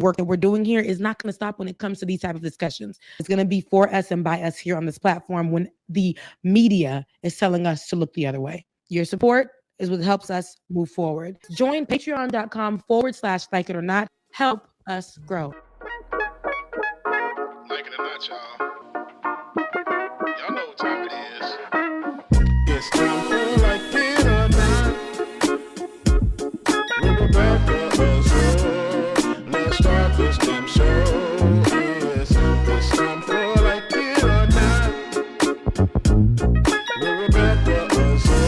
work that we're doing here is not going to stop when it comes to these type of discussions. It's going to be for us and by us here on this platform when the media is telling us to look the other way. Your support is what helps us move forward. Join patreon.com/like it or not. Help us grow. Like it or not, y'all. Y'all know what time it is. It's time for Like It or Not. With Rebecca Azor. Let's start this damn show. Yes, it's time for Like It or Not. With Rebecca Azor.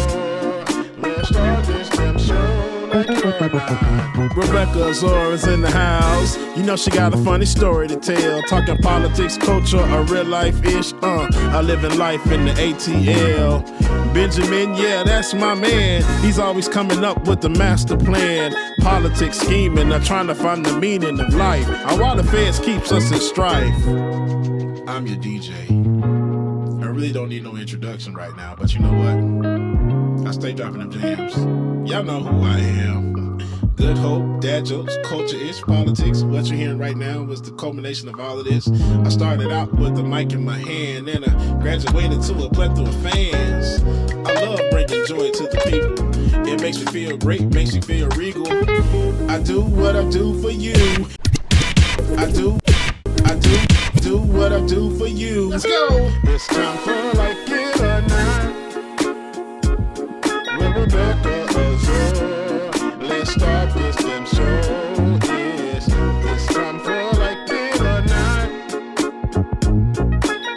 Let's start this damn show. Like it or not. Rebecca Azor is in the house. You know she got a funny story to tell. Talking politics, culture, or real life-ish. I live in life in the ATL. Benjamin, yeah, that's my man. He's always coming up with the master plan. Politics, scheming, or trying to find the meaning of life. While the feds keeps us in strife. I'm your DJ. I really don't need no introduction right now, but you know what? I stay dropping them jams. Y'all know who I am. Good hope, dad jokes, culture-ish, politics. What you're hearing right now was the culmination of all of this. I started out with the mic in my hand, and I graduated to a plethora of fans. I love bringing joy to the people. It makes me feel great, makes me feel regal. I do what I do for you. I do what I do for you. Let's go. It's time for Like It or Not. With Rebecca Azor. Let's start this damn show. Yes, it's time for Like It or Not.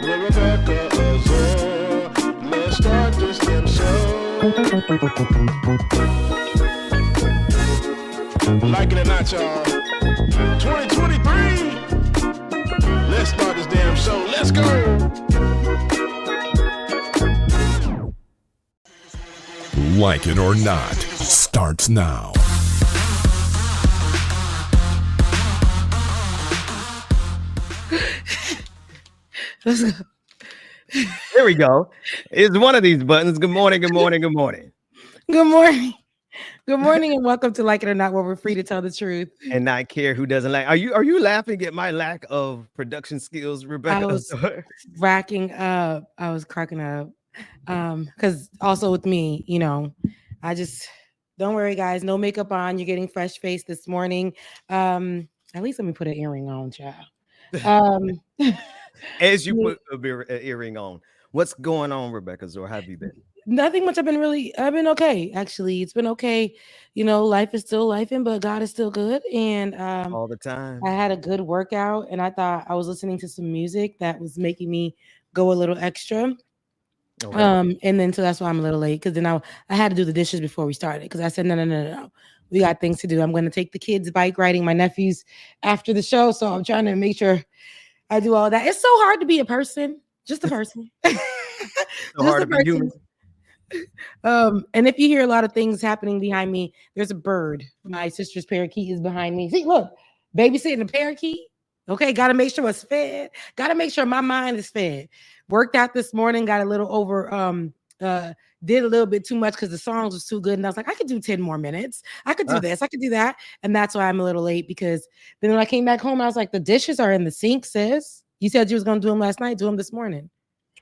With Rebecca Azor. Let's start this damn show. Like it or not, y'all. 2023. Let's start this damn show. Let's go. Like It or Not starts now. Let's go. There we go. It's one of these buttons. Good morning, good morning, good morning. Good morning. Good morning and welcome to Like It or Not, where we're free to tell the truth. And not care who doesn't like. Are you laughing at my lack of production skills, Rebecca? I was racking up. I was cracking up. Because also with me, you know, I just don't worry, guys. No makeup on. You're getting fresh face this morning. At least let me put an earring on, child. As you put an earring on, what's going on, Rebecca? Or how have you been? Nothing much. I've been okay. Actually, it's been okay. You know, life is still lifing, but God is still good. And all the time. I had a good workout, and I thought I was listening to some music that was making me go a little extra. Okay. And then so that's why I'm a little late, because then I had to do the dishes before we started, because I said no. We got things to do. I'm going to take the kids bike riding, my nephews, after the show. So I'm trying to make sure I do all that. It's so hard to be a person, just a person. So hard to be human. And if you hear a lot of things happening behind me, there's a bird. My sister's parakeet is behind me. See, look, babysitting a parakeet. Okay, got to make sure it's fed. Got to make sure my mind is fed. Worked out this morning, got a little over, did a little bit too much because the songs was too good. And I was like, I could do 10 more minutes. I could do this. I could do that. And that's why I'm a little late, because then when I came back home, I was like, the dishes are in the sink, sis. You said you was going to do them last night. Do them this morning.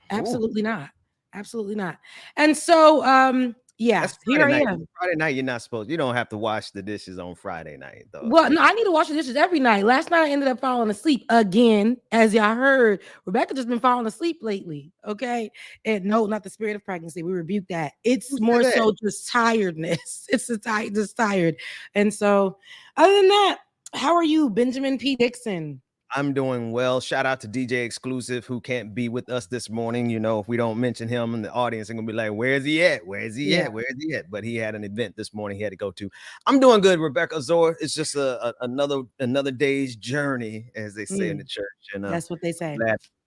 Absolutely not. Absolutely not. And so, yeah, here I am. Friday night, you're not supposed. You don't have to wash the dishes on Friday night, though. Well, no, I need to wash the dishes every night. Last night I ended up falling asleep again, as y'all heard. Rebecca just been falling asleep lately. Okay, and no, not the spirit of pregnancy. We rebuke that. It's more so just tiredness. It's just tired. And so, other than that, how are you, Benjamin P. Dixon? I'm doing well. Shout out to DJ Exclusive, who can't be with us this morning. You know, if we don't mention him in the audience, they're gonna be like, where's he at? Where's he at? Where's he at? But he had an event this morning he had to go to. I'm doing good, Rebecca Azor. It's just another day's journey, as they say in the church. And that's what they say.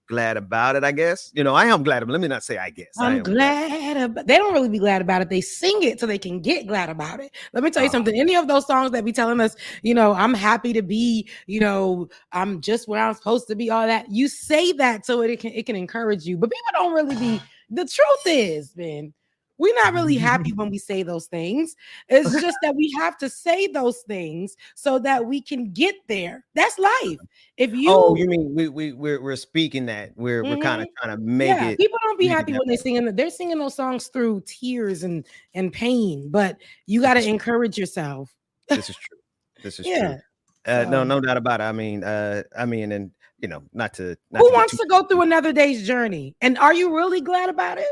Glad about it, I guess. You know, I am glad. But let me not say I guess. I'm glad about. They don't really be glad about it. They sing it so they can get glad about it. Let me tell you something. Any of those songs that be telling us, you know, I'm happy to be, you know, I'm just where I'm supposed to be, all that. You say that so it can encourage you. But people don't really be. The truth is, man, We're not really happy when we say those things. It's just that we have to say those things so that we can get there. That's life. If Oh, you, you mean we're speaking that we're kind of trying to make it. people don't be happy it when they're singing those songs through tears and pain, but you got to encourage yourself. This is true. This is Yeah. true. No doubt about it. I mean, and you know, not to Who wants to go through another day's journey? And are you really glad about it?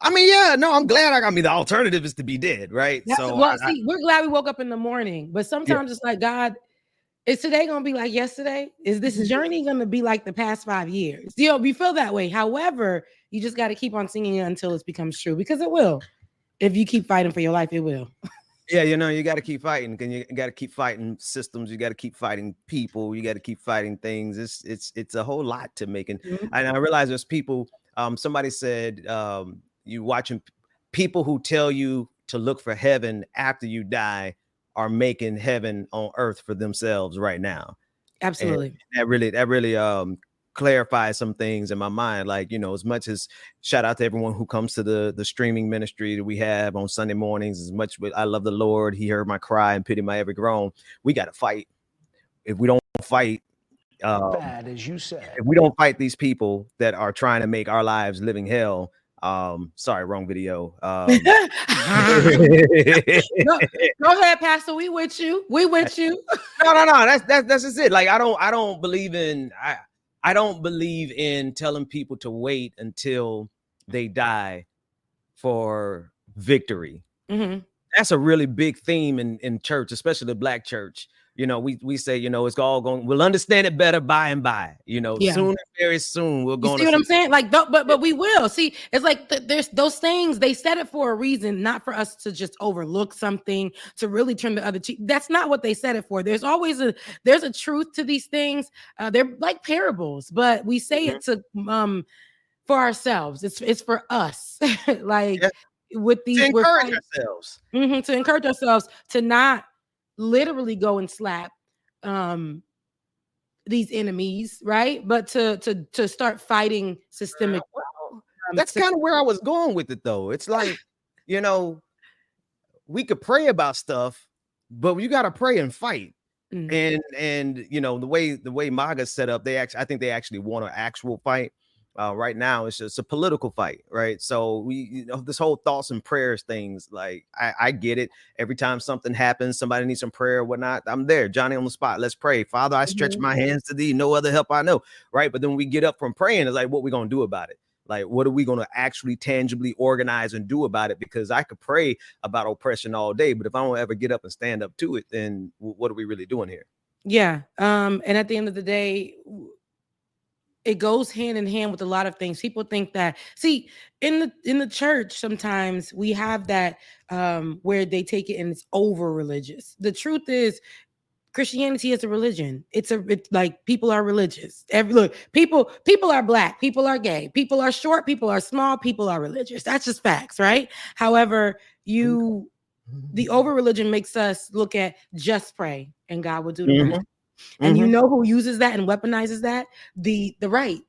I mean, yeah, no, I'm glad. I mean, the alternative is to be dead, right? We're glad we woke up in the morning, but sometimes it's like, God, is today gonna be like yesterday? Is this journey gonna be like the past 5 years? You know, we feel that way. However, you just got to keep on singing it until it becomes true, because it will. If you keep fighting for your life, it will. Yeah, you know, you got to keep fighting. And you got to keep fighting systems. You got to keep fighting people. You got to keep fighting things. It's a whole lot to making. And I realize there's people. Somebody said you watching people who tell you to look for heaven after you die are making heaven on earth for themselves right now. Absolutely. And that really clarifies some things in my mind. Like, you know, as much as shout out to everyone who comes to the streaming ministry that we have on Sunday mornings, as much as I love the Lord, he heard my cry and pity my every groan. We got to fight. If we don't fight, bad as you said, if we don't fight these people that are trying to make our lives living hell, sorry, wrong video. Go ahead, Pastor. We with you. We with you. No. That's just it. Like, I don't believe in I don't believe in telling people to wait until they die for victory. That's a really big theme in church, especially the Black church. You know, we say, you know, it's all going, we'll understand it better by and by, you know, soon, very soon we're going to see what I'm saying? Like, but we will see. It's like there's those things, they said it for a reason, not for us to just overlook something, to really turn the other cheek. That's not what they said it for. There's always there's a truth to these things. They're like parables, but we say it to for ourselves. It's for us. Like with these, to encourage ourselves. To encourage ourselves to not literally go and slap these enemies, right? But to start fighting systemic. That's kind of where I was going with it, though. It's like, you know, we could pray about stuff, but you got to pray and fight. And you know, the way MAGA's set up, I think they actually want an actual fight. Right now, it's just a political fight, right? So you know, this whole thoughts and prayers things, like I get it. Every time something happens, somebody needs some prayer or whatnot, I'm there, Johnny on the spot. Let's pray. Father, I stretch my hands to thee, no other help I know, right? But then when we get up from praying, it's like, what we gonna do about it? Like, what are we gonna actually tangibly organize and do about it? Because I could pray about oppression all day, but if I don't ever get up and stand up to it, then what are we really doing here? Yeah. And at the end of the day, it goes hand in hand with a lot of things. People think that, see, in the church, sometimes we have that where they take it and it's over religious. The truth is, Christianity is a religion. It's like people are religious. People are Black, people are gay, people are short, people are small, people are religious. That's just facts, right? However, the over religion makes us look at just pray and God will do the rest. And you know who uses that and weaponizes that? The right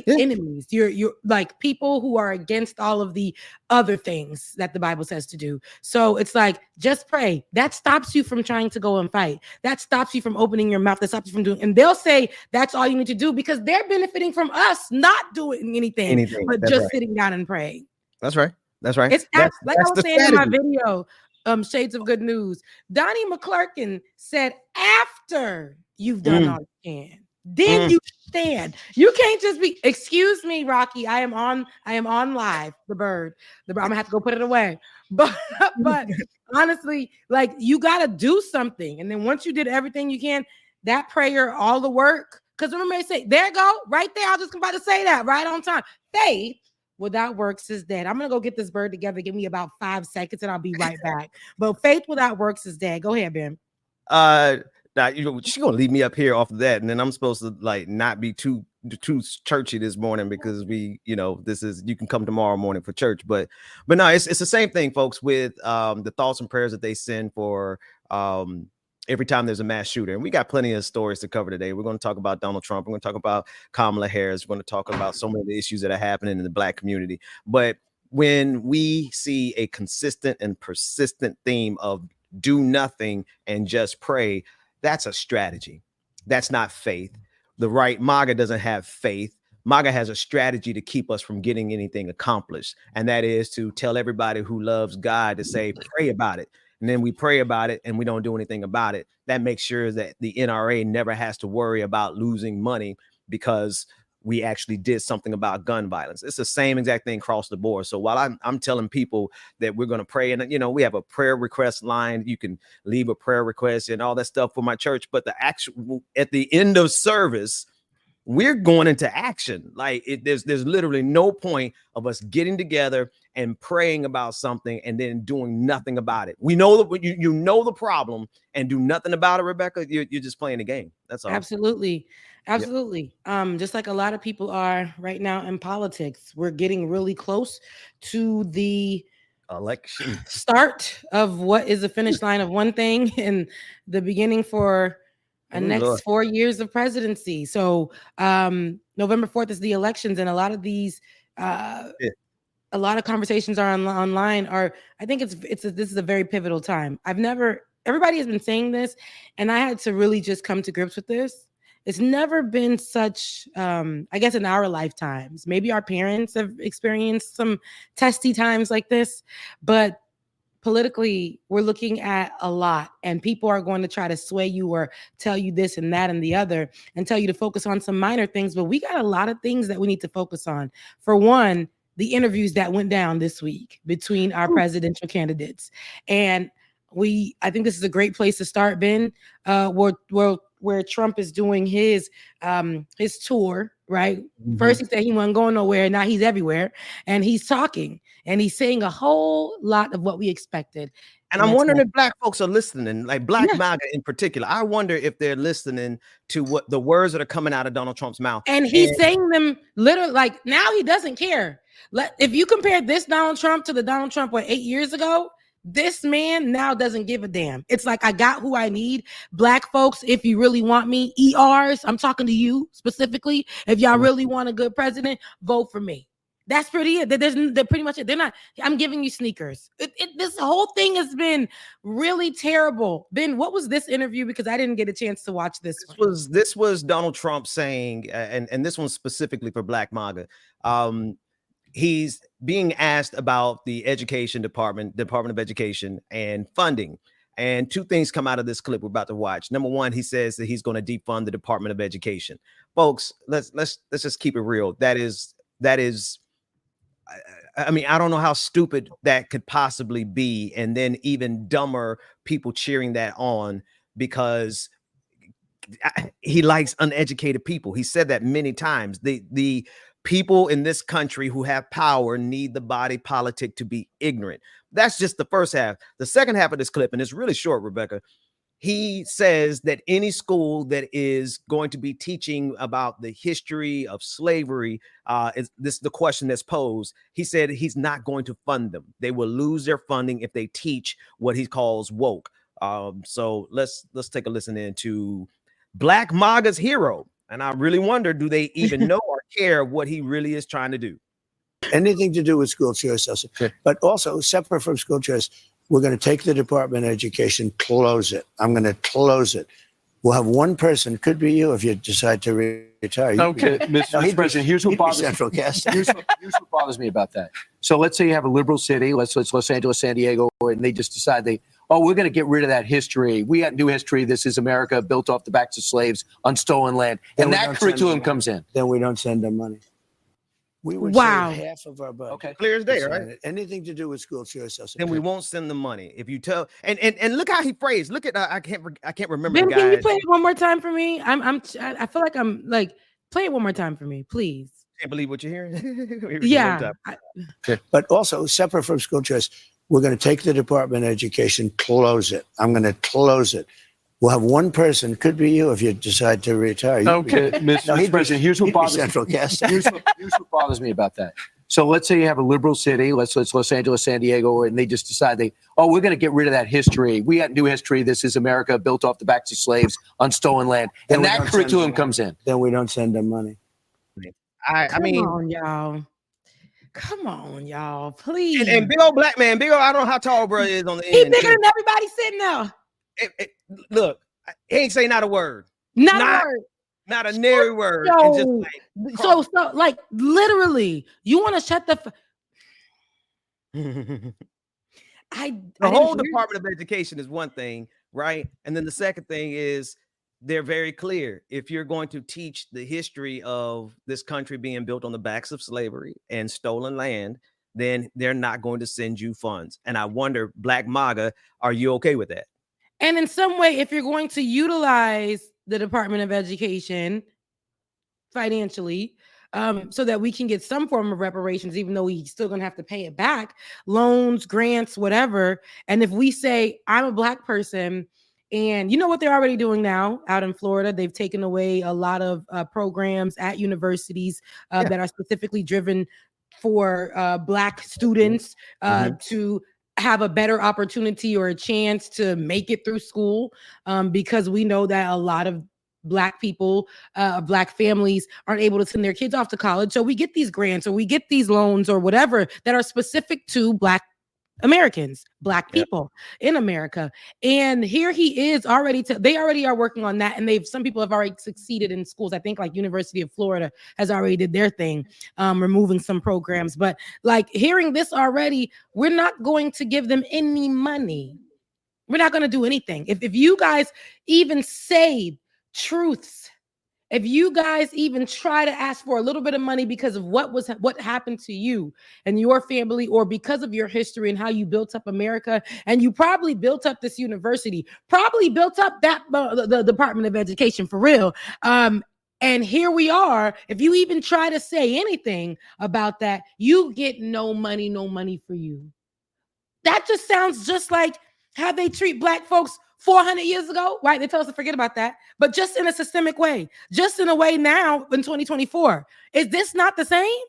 enemies. You're like people who are against all of the other things that the Bible says to do. So it's like, just pray. That stops you from trying to go and fight. That stops you from opening your mouth. That stops you from doing. And they'll say that's all you need to do because they're benefiting from us not doing anything but just sitting down and praying. That's right. It's like I was saying in my video, Shades of Good News. Donnie McClurkin said, after you've done all you can, then you stand. You can't just be, excuse me, Rocky, I am on live. The bird. I'm gonna have to go put it away. But honestly, like, you gotta do something. And then once you did everything you can, that prayer, all the work, because remember they say, there go, right there. I was just about to say that right on time. Faith without works is dead. I'm gonna go get this bird together. Give me about 5 seconds and I'll be right back. But faith without works is dead. Go ahead, Ben. Now, you know, she's gonna leave me up here off of that, and then I'm supposed to like not be too churchy this morning because you know, you can come tomorrow morning for church, but no, it's the same thing, folks, with the thoughts and prayers that they send for every time there's a mass shooter. And we got plenty of stories to cover today. We're going to talk about Donald Trump. We're going to talk about Kamala Harris. We're going to talk about so many of the issues that are happening in the Black community. But when we see a consistent and persistent theme of do nothing and just pray, that's a strategy. That's not faith. The right MAGA doesn't have faith. MAGA has a strategy to keep us from getting anything accomplished. And that is to tell everybody who loves God to say, pray about it. And then we pray about it and we don't do anything about it. That makes sure that the NRA never has to worry about losing money because we actually did something about gun violence. It's the same exact thing across the board. So while I'm telling people that we're going to pray, and we have a prayer request line, you can leave a prayer request and all that stuff for my church. But the actual at the end of service, we're going into action. Like there's literally no point of us getting together and praying about something and then doing nothing about it. We know that you know the problem and do nothing about it, Rebecca. You're just playing the game. That's all. Absolutely. Just like a lot of people are right now in politics, we're getting really close to the election start of what is the finish line of one thing and the beginning for a next 4 years of presidency. So November 4th is the elections, and a lot of these a lot of conversations are online. I think this is a very pivotal time. Everybody has been saying this, and I had to really just come to grips with this. It's never been such, I guess in our lifetimes, maybe our parents have experienced some testy times like this, but politically, we're looking at a lot, and people are going to try to sway you or tell you this and that and the other and tell you to focus on some minor things. But we got a lot of things that we need to focus on. For one, the interviews that went down this week between our presidential candidates. And I think this is a great place to start, Ben, where Trump is doing his tour, right? Mm-hmm. First he said he wasn't going nowhere, now he's everywhere, and he's talking and he's saying a whole lot of what we expected. And I'm wondering if Black folks are listening, like Black MAGA in particular. I wonder if they're listening to what the words that are coming out of Donald Trump's mouth. And he's saying them literally, like now he doesn't care. If you compare this Donald Trump to the Donald Trump 8 years ago, this man now doesn't give a damn. It's like, I got who I need. Black folks, if you really want me, ERs, I'm talking to you specifically. If y'all really want a good president, vote for me. That's pretty it. They're pretty much it. They're not, I'm giving you sneakers. This whole thing has been really terrible. Ben, what was this interview? Because I didn't get a chance to watch this. This was Donald Trump saying, and this one's specifically for Black MAGA. He's being asked about the Department of Education and funding. And two things come out of this clip we're about to watch. Number one, he says that he's going to defund the Department of Education. Folks, let's just keep it real. That is, I mean, I don't know how stupid that could possibly be. And then even dumber people cheering that on because he likes uneducated people. He said that many times. The people in this country who have power need the body politic to be ignorant. That's just the first half. The second half of this clip, and it's really short, Rebecca, he says that any school that is going to be teaching about the history of slavery, this is the question that's posed. He said he's not going to fund them. They will lose their funding if they teach what he calls woke. So let's take a listen into Black MAGA's hero. And I really wonder, do they even know or care what he really is trying to do? Anything to do with school choice, also. But also separate from school choice, we're going to take the Department of Education, close it. I'm going to close it. We'll have one person, could be you if you decide to retire. Okay, Mr. President, here's what bothers central cast. Here's what bothers me about that. So let's say you have a liberal city, let's Los Angeles, San Diego, and they just decide we're going to get rid of that history. We got new history. This is America built off the backs of slaves on stolen land. And that curriculum comes in. Then we don't send them money. We would save half of our budget. Okay, clear as day, right? Anything to do with school choice. Then we won't send the money. If you tell, and look how he phrased. Look at I can't remember. Ben, the guy. can you play it one more time for me? I feel like I'm like, play it one more time for me, please. Can't believe what you're hearing. Yeah. But also separate from school choice, we're going to take the Department of Education, close it. I'm going to close it. We'll have one person, could be you if you decide to retire. Okay, Mr. President, here's what bothers central cast. Here's what bothers me about that. So let's say you have a liberal city, let's Los Angeles, San Diego, and they just decide we're going to get rid of that history. We got new history. This is America built off the backs of slaves on stolen land. And that curriculum comes in. Then we don't send them money. I mean, Come on, y'all. Come on, y'all, please. And big old black man, big old, I don't know how tall bro is on the He end. bigger than everybody sitting there. Look, he ain't say not a word. Not a word. Not a nary word. So, And just like, so like literally, you want to shut the the I whole Department of Education is one thing, right? And then the second thing is they're very clear. If you're going to teach the history of this country being built on the backs of slavery and stolen land, then they're not going to send you funds. And I wonder, Black MAGA, are you okay with that? And in some way, if you're going to utilize the Department of Education financially, so that we can get some form of reparations, even though he's still going to have to pay it back, loans, grants, whatever. And if we say, I'm a Black person, and you know what they're already doing now out in Florida, they've taken away a lot of programs at universities that are specifically driven for Black students to have a better opportunity or a chance to make it through school, because we know that a lot of Black people, Black families aren't able to send their kids off to college. So we get these grants or we get these loans or whatever that are specific to Black Americans, Black people in America. And here he is already, they already are working on that. And some people have already succeeded in schools. I think like University of Florida has already did their thing, removing some programs. But like hearing this already, we're not going to give them any money. We're not going to do anything. If you guys even say truths, if you guys even try to ask for a little bit of money because of what happened to you and your family, or because of your history and how you built up America, and you probably built up this university, probably built up that the Department of Education for real. And here we are. If you even try to say anything about that, you get no money for you. That just sounds just like how they treat Black folks 400 years ago, right? They tell us to forget about that, but just in a systemic way, just in a way now in 2024. Is this not the same?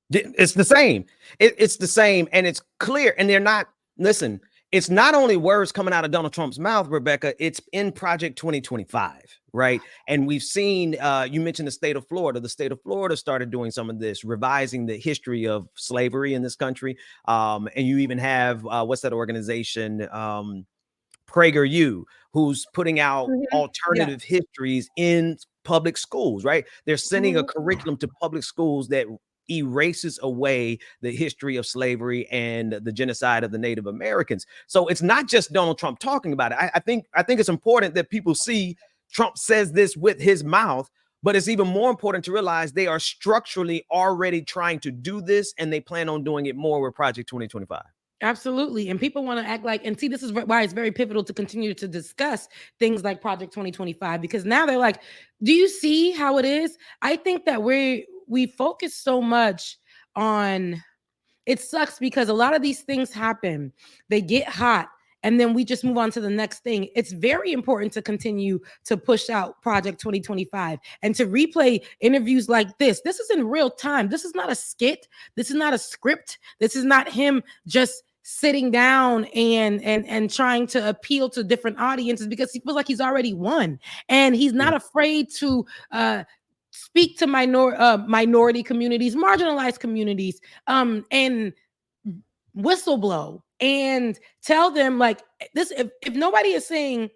It's the same. It's the same, and it's clear. And they're not, listen, it's not only words coming out of Donald Trump's mouth, Rebecca, it's in Project 2025, right? And we've seen, you mentioned the state of Florida. The state of Florida started doing some of this, revising the history of slavery in this country. And you even have, what's that organization? PragerU, who's putting out alternative histories in public schools, right? They're sending a curriculum to public schools that erases away the history of slavery and the genocide of the Native Americans. So it's not just Donald Trump talking about it. I think it's important that people see Trump says this with his mouth, but it's even more important to realize they are structurally already trying to do this, and they plan on doing it more with Project 2025. Absolutely. And people want to act like, and see, this is why it's very pivotal to continue to discuss things like Project 2025, because now they're like, do you see how it is? I think that we focus so much on, it sucks because a lot of these things happen, they get hot, and then we just move on to the next thing. It's very important to continue to push out Project 2025 and to replay interviews like this. This is in real time. This is not a skit. This is not a script. This is not him just sitting down and trying to appeal to different audiences, because he feels like he's already won, and he's not afraid to speak to minority communities, marginalized communities, and whistleblow and tell them like this. If nobody is saying,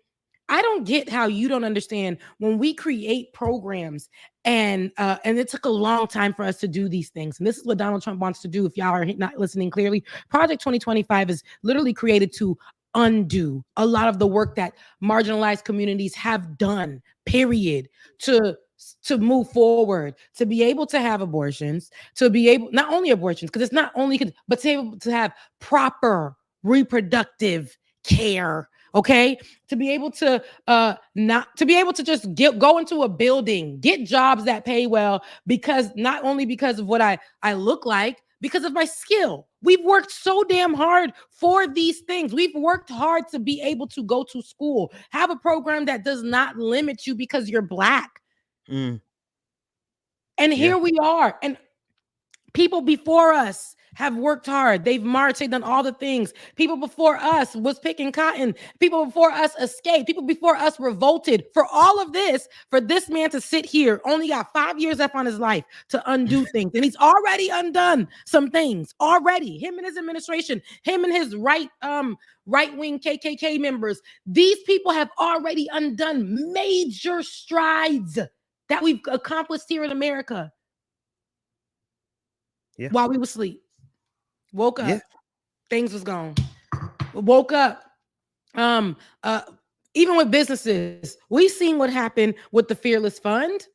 I don't get how you don't understand when we create programs and it took a long time for us to do these things. And this is what Donald Trump wants to do. If y'all are not listening clearly, Project 2025 is literally created to undo a lot of the work that marginalized communities have done, period, to move forward, to be able to have abortions, to be able, not only abortions, because it's not only, but to be able to have proper reproductive care. Okay, to be able to not to be able to just go into a building, get jobs that pay well, because not only because of what I look like, because of my skill. We've worked so damn hard for these things. We've worked hard to be able to go to school, have a program that does not limit you because you're Black. And here we are, and people before us have worked hard. They've marched. They've done all the things. People before us was picking cotton. People before us escaped. People before us revolted. For all of this, for this man to sit here, only got 5 years left on his life to undo things. And he's already undone some things already. Him and his administration, him and his right-wing KKK members, these people have already undone major strides that we've accomplished here in America. Yeah. While we were asleep. Woke up. Yeah. Things was gone. Woke up. Even with businesses, we've seen what happened with the Fearless Fund.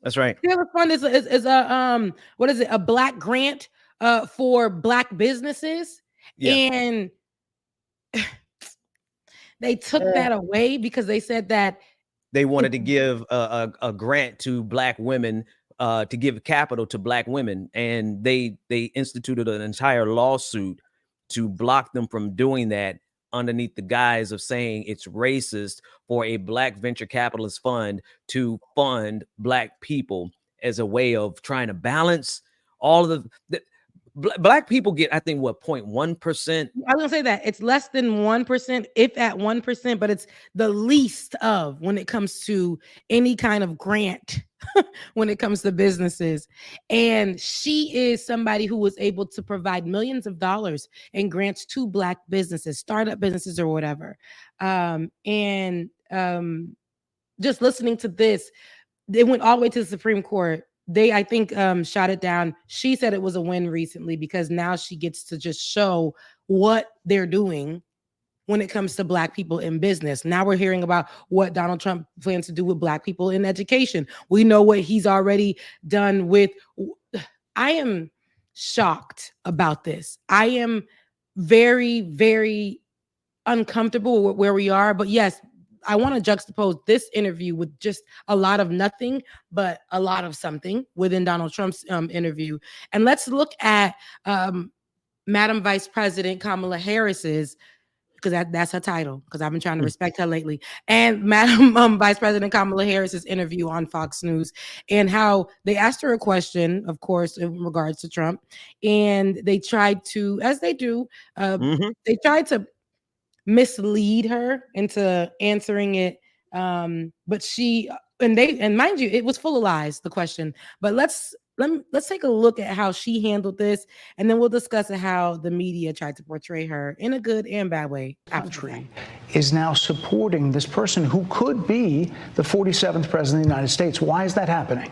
That's right. Fearless Fund is a what is it? A Black grant for Black businesses. Yeah. And they took that away because they said that they wanted to give a grant to Black women, to give capital to Black women, and they instituted an entire lawsuit to block them from doing that underneath the guise of saying it's racist for a Black venture capitalist fund to fund Black people as a way of trying to balance all of the Black people get, I think, what, 0.1%? I was gonna say that it's less than 1%, if at 1%, but it's the least of when it comes to any kind of grant when it comes to businesses. And she is somebody who was able to provide millions of dollars in grants to Black businesses, startup businesses or whatever. Just listening to this, it went all the way to the Supreme Court. They, I think, shot it down. She said it was a win recently because now she gets to just show what they're doing when it comes to Black people in business. Now we're hearing about what Donald Trump plans to do with Black people in education. We know what he's already done with. I am shocked about this. I am very, very uncomfortable with where we are. But yes, I want to juxtapose this interview with just a lot of nothing, but a lot of something within Donald Trump's interview. And let's look at Madam Vice President Kamala Harris's, because that's her title, because I've been trying to respect her lately, and Madam Vice President Kamala Harris's interview on Fox News, and how they asked her a question, of course, in regards to Trump, and they tried to, as they do, they tried to mislead her into answering it, but she and mind you, it was full of lies, the question. But let's take a look at how she handled this, and then we'll discuss how the media tried to portray her in a good and bad way. Country is now supporting this person who could be the 47th president of the United States. Why is that happening?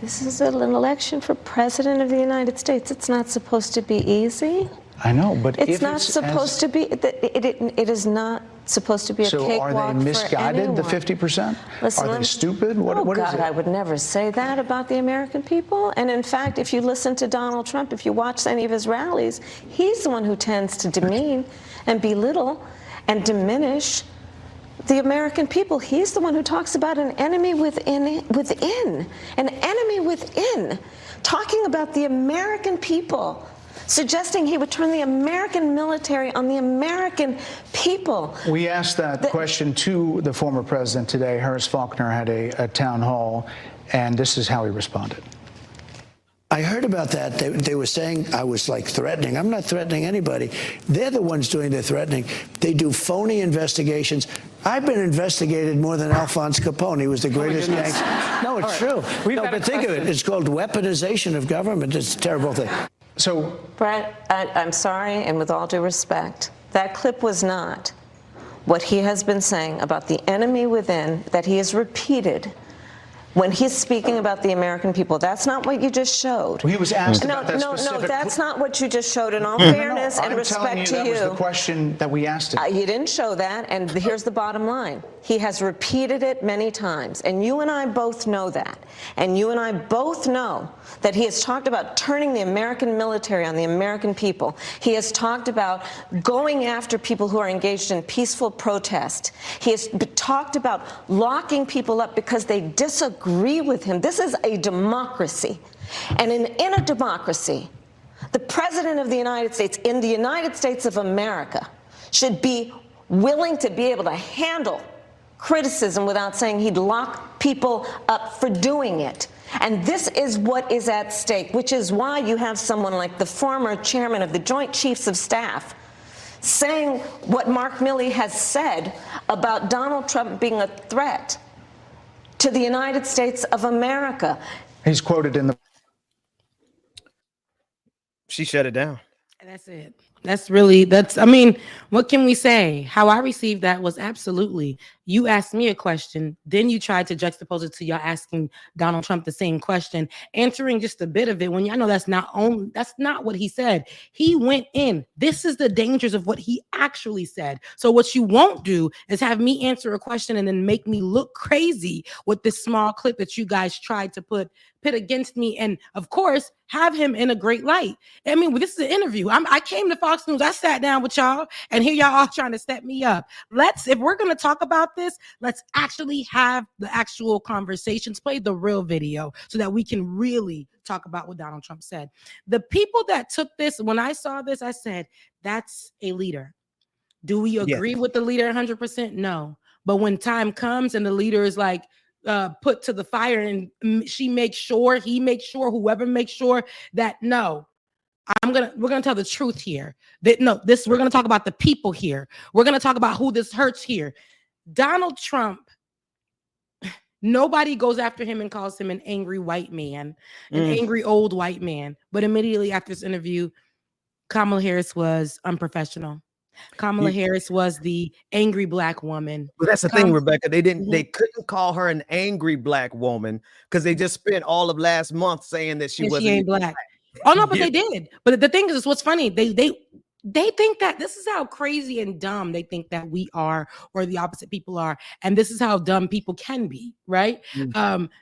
This is an election for president of the United States. It's not supposed to be easy. I know, but it's not supposed to be. It is not supposed to be a cakewalk. So are they misguided, the 50%? Listen, are they stupid? What is it? I would never say that about the American people. And in fact, if you listen to Donald Trump, if you watch any of his rallies, he's the one who tends to demean and belittle and diminish the American people. He's the one who talks about an enemy within, an enemy within, talking about the American people, suggesting he would turn the American military on the American people. We asked that question to the former president today. Harris Faulkner had a town hall, and this is how he responded. I heard about that. They were saying I was like threatening. I'm not threatening anybody. They're the ones doing the threatening. They do phony investigations. I've been investigated more than Alphonse Capone. He was the greatest gangster. No, it's true. No, but think of it. It's called weaponization of government. It's a terrible thing. So, Brett, I'm sorry, and with all due respect, that clip was not what he has been saying about the enemy within that he has repeated when he's speaking about the American people. That's not what you just showed. Well, he was asked about that specific... No, that's not what you just showed, in all fairness and respect to you. That was the question that we asked him. He didn't show that, and here's the bottom line. He has repeated it many times, and you and I both know that. And you and I both know that he has talked about turning the American military on the American people. He has talked about going after people who are engaged in peaceful protest. He has talked about locking people up because they disagree with him. This is a democracy. And in a democracy, the President of the United States, in the United States of America, should be willing to be able to handle criticism without saying he'd lock people up for doing it. And this is what is at stake, which is why you have someone like the former chairman of the Joint Chiefs of Staff saying what Mark Milley has said about Donald Trump being a threat to the United States of America. He's quoted in the... She shut it down. That's it. I mean, what can we say? How I received that was absolutely, you asked me a question, then you tried to juxtapose it to y'all asking Donald Trump the same question, answering just a bit of it when y'all know that's not what he said. He went in. This is the dangers of what he actually said. So what you won't do is have me answer a question and then make me look crazy with this small clip that you guys tried to put against me, and of course have him in a great light. I mean, this is an interview. I came to Fox News. I sat down with y'all, and here y'all all trying to set me up. If we're gonna talk about this, let's actually have the actual conversations. Play the real video so that we can really talk about what Donald Trump said. The people that took this, when I saw this, I said, "That's a leader." Do we agree with the leader 100%? No. But when time comes and the leader is like, put to the fire, and he makes sure, whoever makes sure that no, we're gonna tell the truth here. That no, we're gonna talk about the people here. We're gonna talk about who this hurts here. Donald Trump, nobody goes after him and calls him an angry white man, an angry old white man. But immediately after this interview, Kamala Harris was unprofessional. Kamala Harris was the angry black woman. But that's the thing, Rebecca. They couldn't call her an angry black woman because they just spent all of last month saying that she ain't black. Oh no, but they did. But the thing is, what's funny, they think that this is how crazy and dumb they think that we are, or the opposite people are, and this is how dumb people can be, right?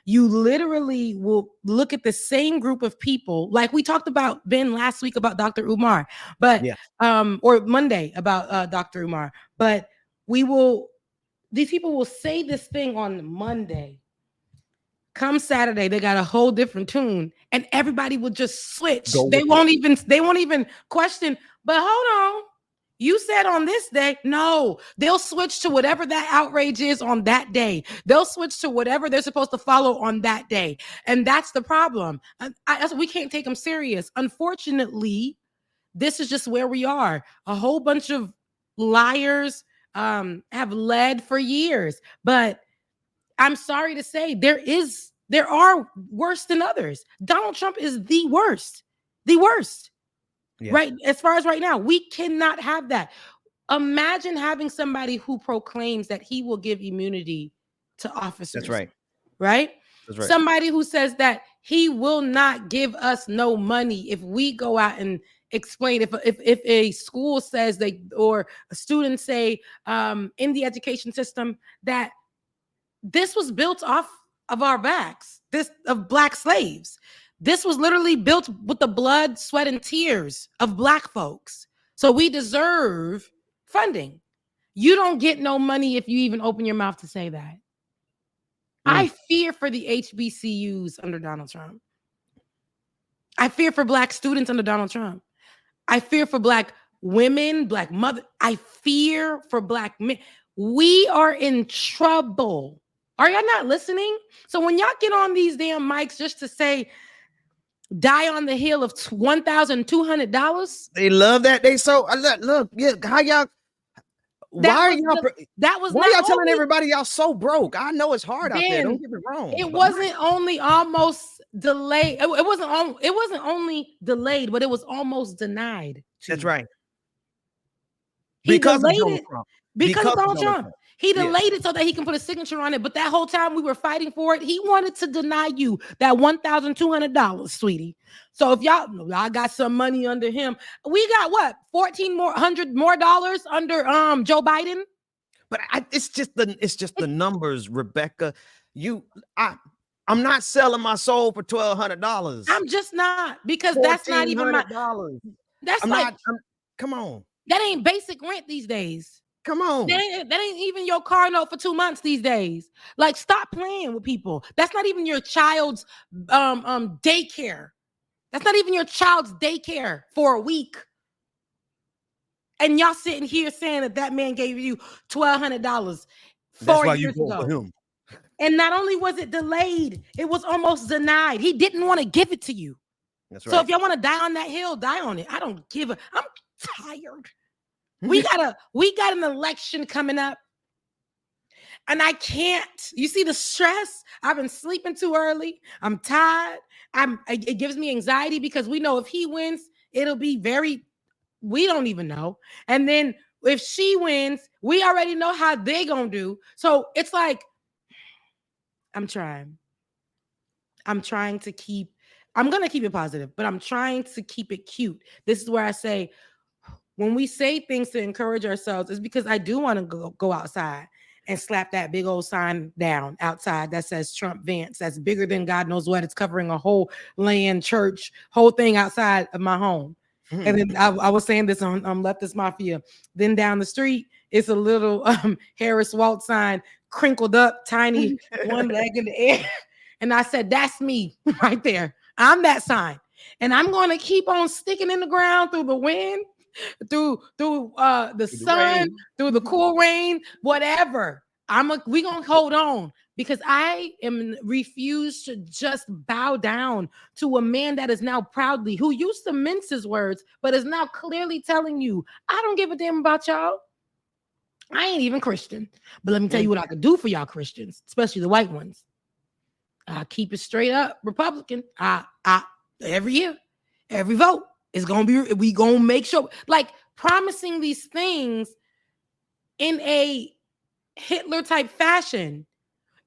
You literally will look at the same group of people, like we talked about Ben last week about Dr. Umar, but or Monday about Dr. Umar, but these people will say this thing on Monday. Come Saturday, they got a whole different tune, and everybody will just switch. They won't even question. But hold on, you said on this day, no, they'll switch to whatever that outrage is on that day. They'll switch to whatever they're supposed to follow on that day. And that's the problem. We can't take them serious. Unfortunately, this is just where we are. A whole bunch of liars have led for years. But I'm sorry to say, there are worse than others. Donald Trump is the worst. Right, as far as right now, we cannot have that. Imagine having somebody who proclaims that he will give immunity to officers. That's right. Right? That's right. Somebody who says that he will not give us no money if we go out and explain. If a school says or a student say in the education system that this was built off of our backs, of black slaves. This was literally built with the blood, sweat, and tears of black folks. So we deserve funding. You don't get no money if you even open your mouth to say that. I fear for the HBCUs under Donald Trump. I fear for black students under Donald Trump. I fear for black women, black mothers. I fear for black men. We are in trouble. Are y'all not listening? So when y'all get on these damn mics just to say, die on the hill of $1,200. They love that. They so look, yeah. How y'all? Why are y'all telling everybody y'all so broke? I know it's hard out there. Don't get me wrong. It wasn't only almost delayed. It wasn't only delayed, but it was almost denied. That's right. Because of Donald Trump. Because of Donald Trump. He delayed it so that he can put a signature on it. But that whole time we were fighting for it, he wanted to deny you that $1,200, sweetie. So if y'all got some money under him, we got what? $1,400 more under Joe Biden. But it's just the numbers, Rebecca. I'm not selling my soul for $1,200. I'm just not, because that's not even my. That's come on. That ain't basic rent these days. Come on. That ain't even your car note for 2 months these days. Like, stop playing with people. That's not even your child's daycare. That's not even your child's daycare for a week. And y'all sitting here saying that man gave you $1,200. That's why you years vote ago. for him. And not only was it delayed, it was almost denied. He didn't want to give it to you. That's So right. if y'all want to die on that hill, die on it. I don't give a. I'm tired. We got an election coming up. And I can't. You see the stress? I've been sleeping too early. I'm tired. It gives me anxiety because we know if he wins, it'll be we don't even know. And then if she wins, we already know how they gonna do. So it's like, I'm trying to keep, I'm gonna keep it positive, but I'm trying to keep it cute. This is where I say, when we say things to encourage ourselves, it's because I do want to go outside and slap that big old sign down outside that says Trump Vance. That's bigger than God knows what. It's covering a whole land, church, whole thing outside of my home. And then I was saying this on Leftist Mafia. Then down the street, it's a little Harris Walt sign, crinkled up, tiny, one leg in the air. And I said, that's me right there. I'm that sign. And I'm going to keep on sticking in the ground through the wind, through the sun, through the cool rain, whatever. We gonna hold on because I am refused to just bow down to a man that is now proudly, who used to mince his words, but is now clearly telling you, I don't give a damn about y'all. I ain't even Christian. But let me tell you what I could do for y'all Christians, especially the white ones. I keep it straight up Republican. Every year, every vote is gonna be, we gonna make sure, like promising these things in a Hitler type fashion.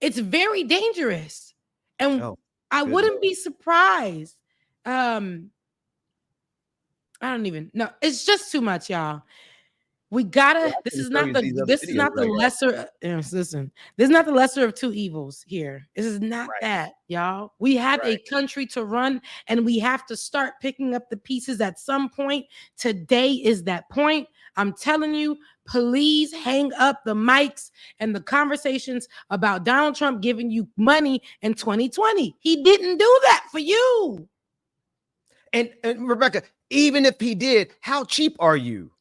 It's very dangerous. And I wouldn't be surprised. I don't even know. It's just too much, y'all. We gotta, this is not the lesser, listen, this is not the lesser of two evils here. This is not that, y'all. We have a country to run and we have to start picking up the pieces at some point. Today is that point. I'm telling you, please hang up the mics and the conversations about Donald Trump giving you money in 2020. He didn't do that for you. And Rebecca, even if he did, how cheap are you?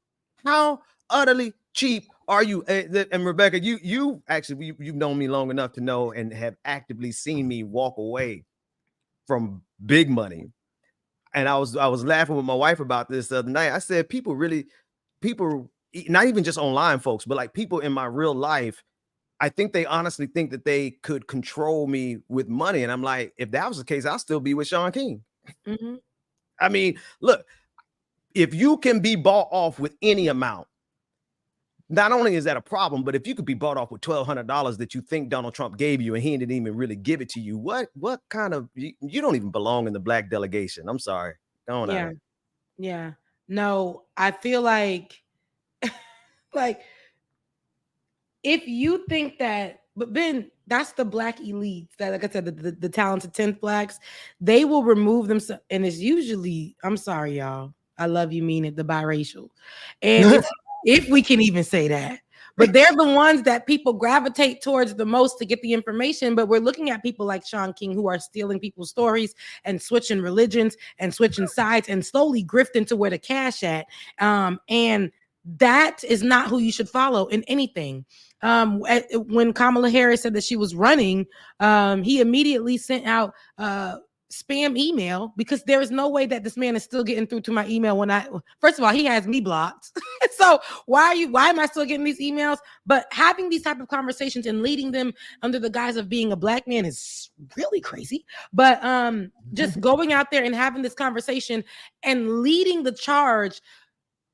How utterly cheap are you? And Rebecca, you actually, you've known me long enough to know and have actively seen me walk away from big money. And I was laughing with my wife about this the other night. I said, people, not even just online folks, but like people in my real life, I think they honestly think that they could control me with money. And I'm like, if that was the case, I'll still be with Sean King. Mm-hmm. I mean, look, if you can be bought off with any amount, not only is that a problem, but if you could be bought off with $1,200 that you think Donald Trump gave you and he didn't even really give it to you, what kind of, you don't even belong in the black delegation. I'm sorry. Don't I? Yeah. No, I feel like if you think that, but Ben, that's the black elites that, like I said, the talented 10th blacks, they will remove themselves. And it's usually, I'm sorry, y'all, I love you, mean it, the biracial. And it's, if we can even say that, but they're the ones that people gravitate towards the most to get the information. But we're looking at people like Sean King who are stealing people's stories and switching religions and switching sides and slowly grifting to where the cash at. And that is not who you should follow in anything. When Kamala Harris said that she was running, he immediately sent out spam email because there is no way that this man is still getting through to my email first of all, he has me blocked. So why am I still getting these emails? But having these type of conversations and leading them under the guise of being a black man is really crazy. But just going out there and having this conversation and leading the charge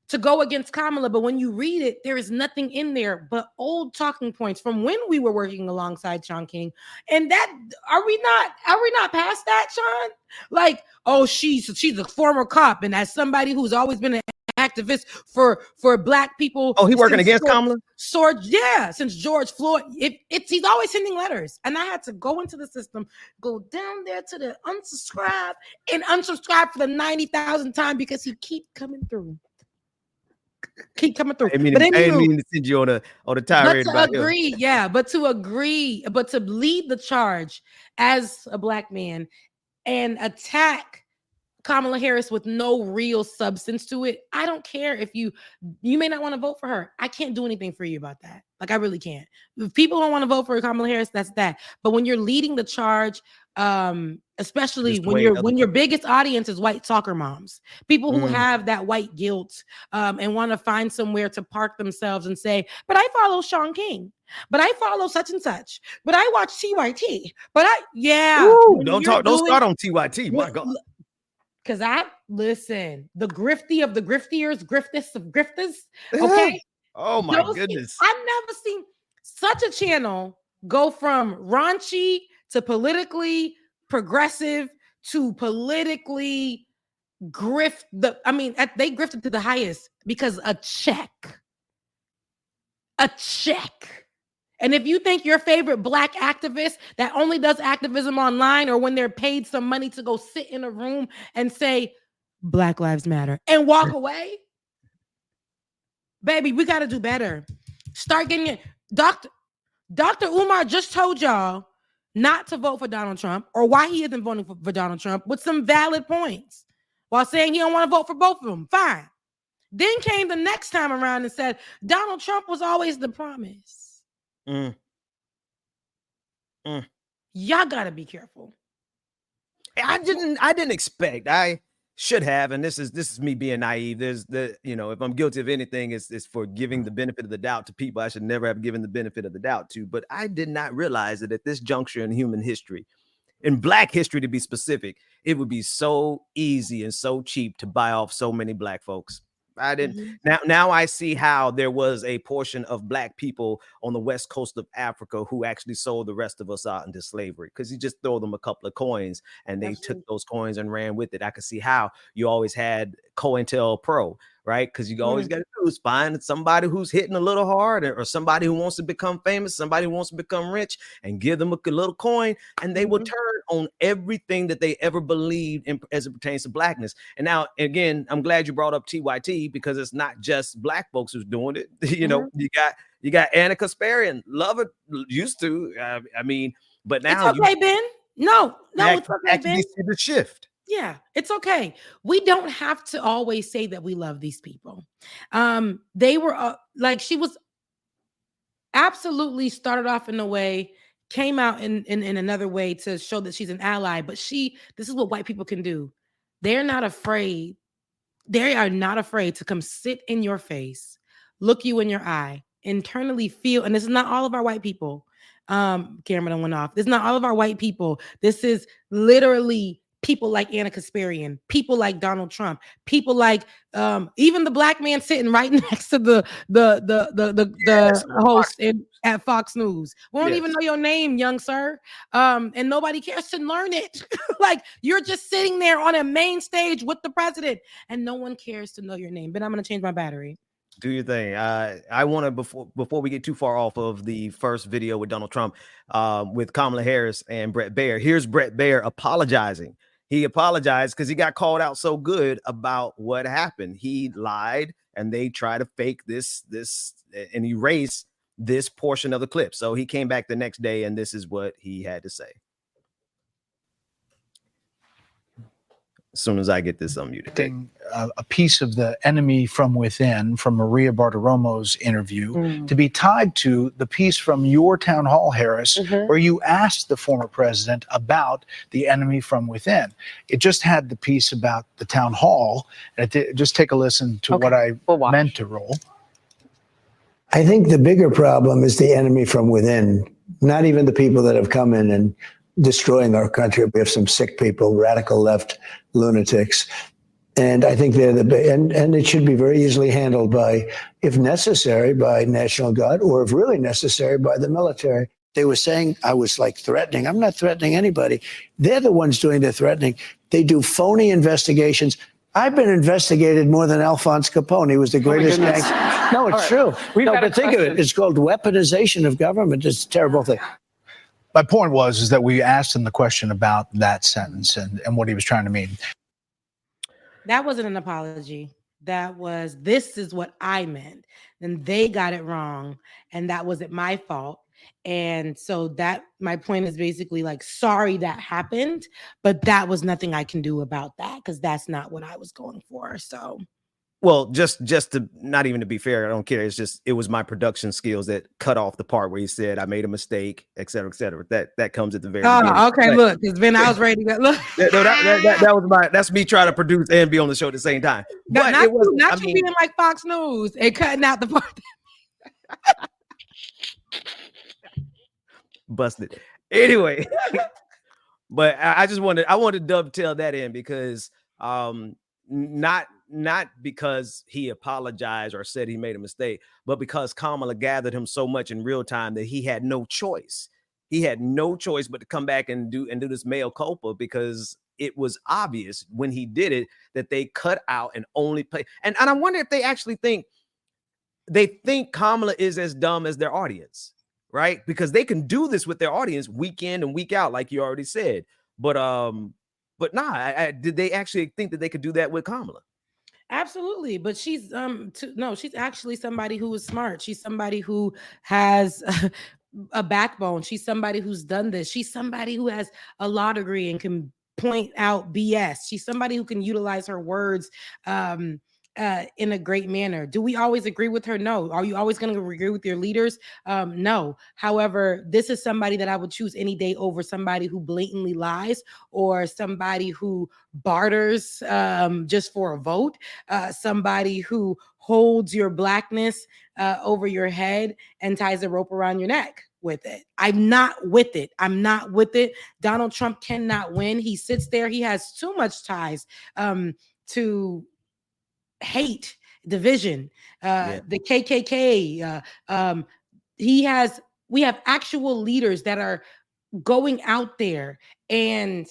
to go against Kamala, but when you read it, there is nothing in there but old talking points from when we were working alongside Sean King. And that, are we not past that, Sean? Like, oh, she's a former cop, and as somebody who's always been an activist for black people. Oh, he working against Kamala? Since George Floyd. He's always sending letters. And I had to go into the system, go down there to the unsubscribe and unsubscribe for the 90,000th time because he keep coming through. I didn't mean to send you on a tirade about agree, but to lead the charge as a black man and attack Kamala Harris with no real substance to it, I don't care if you may not want to vote for her. I can't do anything for you about that. Like, I really can't. If people don't want to vote for Kamala Harris, that's that. But when you're leading the charge, especially when your biggest audience is white soccer moms, people who have that white guilt, and want to find somewhere to park themselves and say, but I follow Sean King, but I follow such and such, but I watch TYT, but Ooh, don't start on TYT, my God. Because the grifty of the griftiers, griftest of grifters. Okay. Oh my goodness. I've never seen such a channel go from raunchy to politically progressive to politically grift. They grifted to the highest because a check. And if you think your favorite Black activist that only does activism online or when they're paid some money to go sit in a room and say, Black Lives Matter and walk away, baby, we got to do better. Start getting it. Dr. Umar just told y'all not to vote for Donald Trump or why he isn't voting for Donald Trump with some valid points while saying he don't want to vote for both of them. Fine. Then came the next time around and said, Donald Trump was always the promise. Y'all gotta be careful. I didn't expect. I should have, and this is me being naive. If I'm guilty of anything, it's for giving the benefit of the doubt to people I should never have given the benefit of the doubt to. But I did not realize that at this juncture in human history, in Black history to be specific, it would be so easy and so cheap to buy off so many Black folks. I didn't. Now I see how there was a portion of Black people on the west coast of Africa who actually sold the rest of us out into slavery, because you just throw them a couple of coins and they took those coins and ran with it. I could see how you always had COINTELPRO, right? Because you always got to do is find somebody who's hitting a little hard, or somebody who wants to become famous, somebody who wants to become rich, and give them a little coin, and they will turn on everything that they ever believed in as it pertains to Blackness. And now, again, I'm glad you brought up TYT, because it's not just Black folks who's doing it. You got Anna Kasparian, love it, used to. But now it's okay, Ben. No, it's okay, Ben. See the shift. Yeah, it's okay. We don't have to always say that we love these people. They were she was absolutely started off in a way, came out in another way to show that she's an ally. But this is what white people can do. They're not afraid. They are not afraid to come sit in your face, look you in your eye, internally feel. And this is not all of our white people. Camera went off. This is not all of our white people. This is literally people like Anna Kasparian, people like Donald Trump, people like even the Black man sitting right next to the host at Fox News. We don't even know your name, young sir. And nobody cares to learn it. Like, you're just sitting there on a main stage with the president and no one cares to know your name. But I'm going to change my battery. Do your thing. I want to, before we get too far off of the first video with Donald Trump, with Kamala Harris and Bret Baier. Here's Bret Baier apologizing. He apologized because he got called out so good about what happened. He lied, and they try to fake this and erase this portion of the clip. So he came back the next day, and this is what he had to say. As soon as I get this unmuted. A piece of the enemy from within from Maria Bartiromo's interview to be tied to the piece from your town hall, Harris, where you asked the former president about the enemy from within. It just had the piece about the town hall. And just take a listen to what I meant to roll. I think the bigger problem is the enemy from within, not even the people that have come in and destroying our country. We have some sick people, radical left lunatics. And I think they're and it should be very easily handled by, if necessary, by National Guard, or if really necessary, by the military. They were saying I was like threatening. I'm not threatening anybody. They're the ones doing the threatening. They do phony investigations. I've been investigated more than Alphonse Capone. He was the greatest gangster. No, it's true. No, but think of it. It's called weaponization of government. It's a terrible thing. My point is that we asked him the question about that sentence and what he was trying to mean. That wasn't an apology. That was, this is what I meant. And they got it wrong. And that wasn't my fault. And so that my point is basically like, sorry that happened, but that was nothing I can do about that because that's not what I was going for. So well, just to not even to be fair, I don't care. It's just it was my production skills that cut off the part where he said I made a mistake, et cetera, et cetera. That comes at the very beginning. Okay, but, look, because then I was ready to go. Look, no, that was that's me trying to produce and be on the show at the same time. But not it was not you being like Fox News and cutting out the part. Busted. Anyway, but I wanted to dovetail that in because not because he apologized or said he made a mistake, but because Kamala gathered him so much in real time that he had no choice. He had no choice but to come back and do this mea culpa, because it was obvious when he did it that they cut out and only play. And I wonder if they actually think Kamala is as dumb as their audience, right? Because they can do this with their audience week in and week out, like you already said. But nah, did they actually think that they could do that with Kamala? Absolutely, but she's no, she's actually somebody who is smart. She's somebody who has a backbone. She's somebody who's done this. She's somebody who has a law degree and can point out BS. She's somebody who can utilize her words in a great manner. Do we always agree with her? No. Are you always going to agree with your leaders? No. However, this is somebody that I would choose any day over somebody who blatantly lies or somebody who barters just for a vote, somebody who holds your blackness over your head and ties a rope around your neck with it. I'm not with it. I'm not with it. Donald Trump cannot win. He sits there. He has too much ties to hate, division, the KKK. We have actual leaders that are going out there and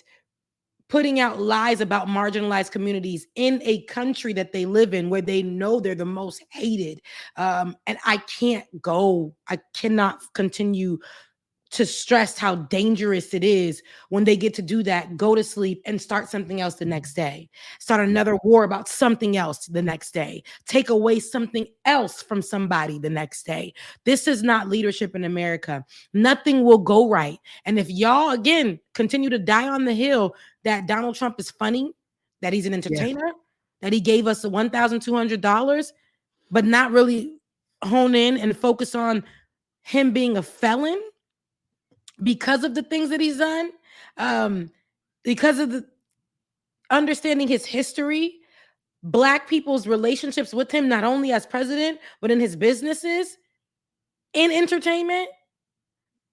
putting out lies about marginalized communities in a country that they live in where they know they're the most hated. And I cannot continue to stress how dangerous it is when they get to do that, go to sleep and start something else the next day, start another war about something else the next day, take away something else from somebody the next day. This is not leadership in America. Nothing will go right. And if y'all, again, continue to die on the hill that Donald Trump is funny, that he's an entertainer, that he gave us $1,200, but not really hone in and focus on him being a felon, because of the things that he's done, because of the understanding his history, Black people's relationships with him, not only as president, but in his businesses, in entertainment.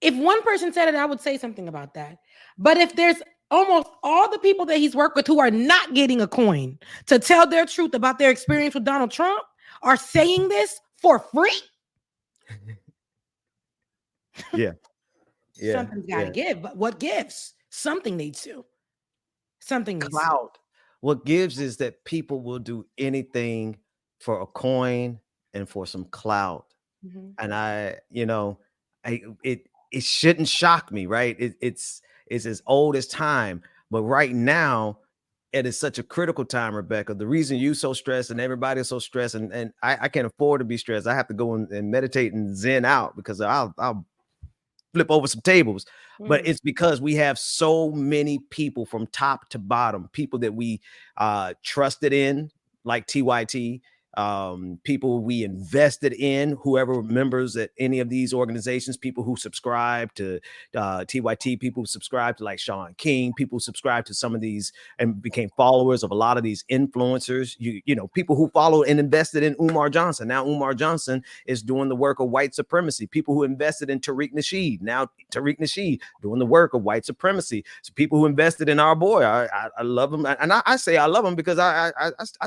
If one person said it, I would say something about that. But if there's almost all the people that he's worked with who are not getting a coin to tell their truth about their experience with Donald Trump are saying this for free. Yeah. Something's got to give, but what gives? Something needs to. Something needs clout. To. What gives is that people will do anything for a coin and for some clout. Mm-hmm. And it shouldn't shock me, right? It's as old as time, but right now it is such a critical time, Rebecca. The reason you so stressed and everybody is so stressed, and I can't afford to be stressed. I have to go and meditate and zen out because I'll flip over some tables, but it's because we have so many people from top to bottom, people that we trusted in, like TYT, people we invested in, whoever members at any of these organizations, people who subscribe to TYT, people who subscribe to like Sean King, people who subscribe to some of these and became followers of a lot of these influencers, you know, people who followed and invested in Umar Johnson. Now Umar Johnson is doing the work of white supremacy. People who invested in Tariq Nasheed, now Tariq Nasheed doing the work of white supremacy. So people who invested in our boy, I love him. And I say I love him because I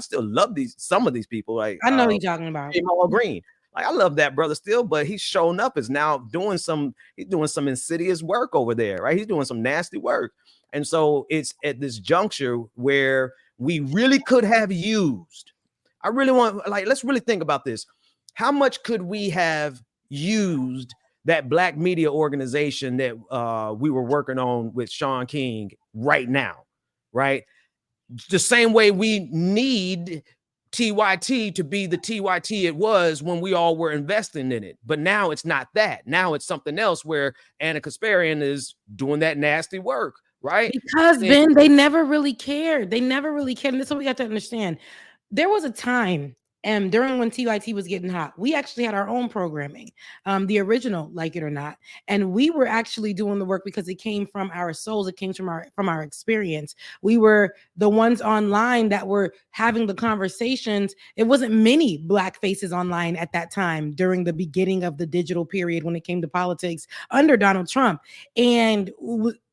still love some of these people. Like, I know who you're talking about. Green. Like, I love that brother still, but he's shown up as now doing some insidious work over there, right? He's doing some nasty work. And so it's at this juncture where we really could have used. I really want, like, let's really think about this. How much could we have used that Black media organization that we were working on with Sean King right now, right? The same way we need TYT to be the TYT it was when we all were investing in it. But now it's not that. Now it's something else where Anna Kasparian is doing that nasty work, right? Because Ben, they never really cared. They never really cared. And this is what we got to understand. There was a time during when TYT was getting hot, we actually had our own programming, the original, Like It or Not, and we were actually doing the work because it came from our souls. It came from our experience. We were the ones online that were having the conversations. It wasn't many Black faces online at that time during the beginning of the digital period when it came to politics under Donald Trump, and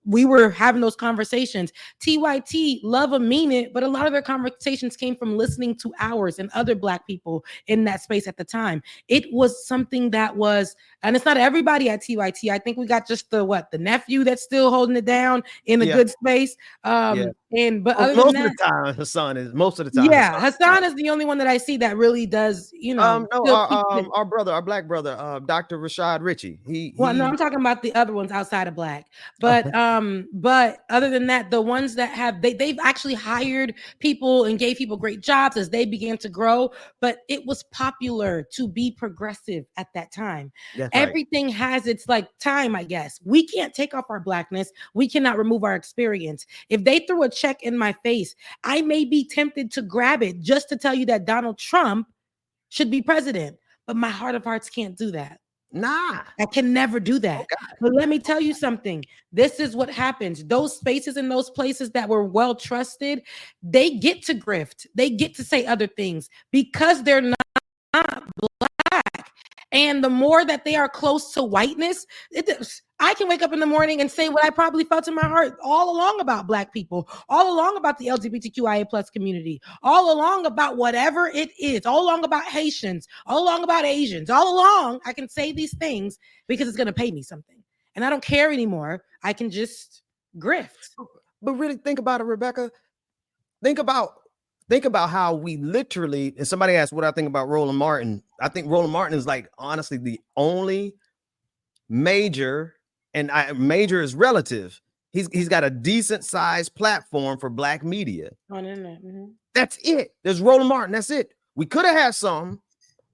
we were having those conversations. TYT, love them, mean it, but a lot of their conversations came from listening to ours and other Black people in that space at the time. It was something that was, and it's not everybody at TYT. I think we got just the nephew that's still holding it down in a good space. But other most than of that, the time, Hassan is most of the time. Yeah, Hassan is the only one that I see that really does, our brother, our Black brother, Dr. Rashad Ritchie. No, I'm talking about the other ones outside of Black. But but other than that, the ones that have they've actually hired people and gave people great jobs as they began to grow. But it was popular to be progressive at that time. That's Everything right. has its time, I guess. We can't take off our Blackness. We cannot remove our experience. If they threw a check in my face, I may be tempted to grab it just to tell you that Donald Trump should be president. But my heart of hearts can't do that. Nah, I can never do that. But let me tell you something. This is what happens. Those spaces and those places that were well trusted, they get to grift. They get to say other things because they're not Black. And the more that they are close to whiteness, I can wake up in the morning and say what I probably felt in my heart all along about Black people, all along about the LGBTQIA plus community, all along about whatever it is, all along about Haitians, all along about Asians, all along. I can say these things because it's going to pay me something. And I don't care anymore. I can just grift. But really think about it, Rebecca. Think about how we literally, and somebody asked what I think about Roland Martin. I think Roland Martin is like honestly the only major, and major is relative. He's got a decent sized platform for Black media. On internet. That's it. There's Roland Martin. That's it. We could have had some,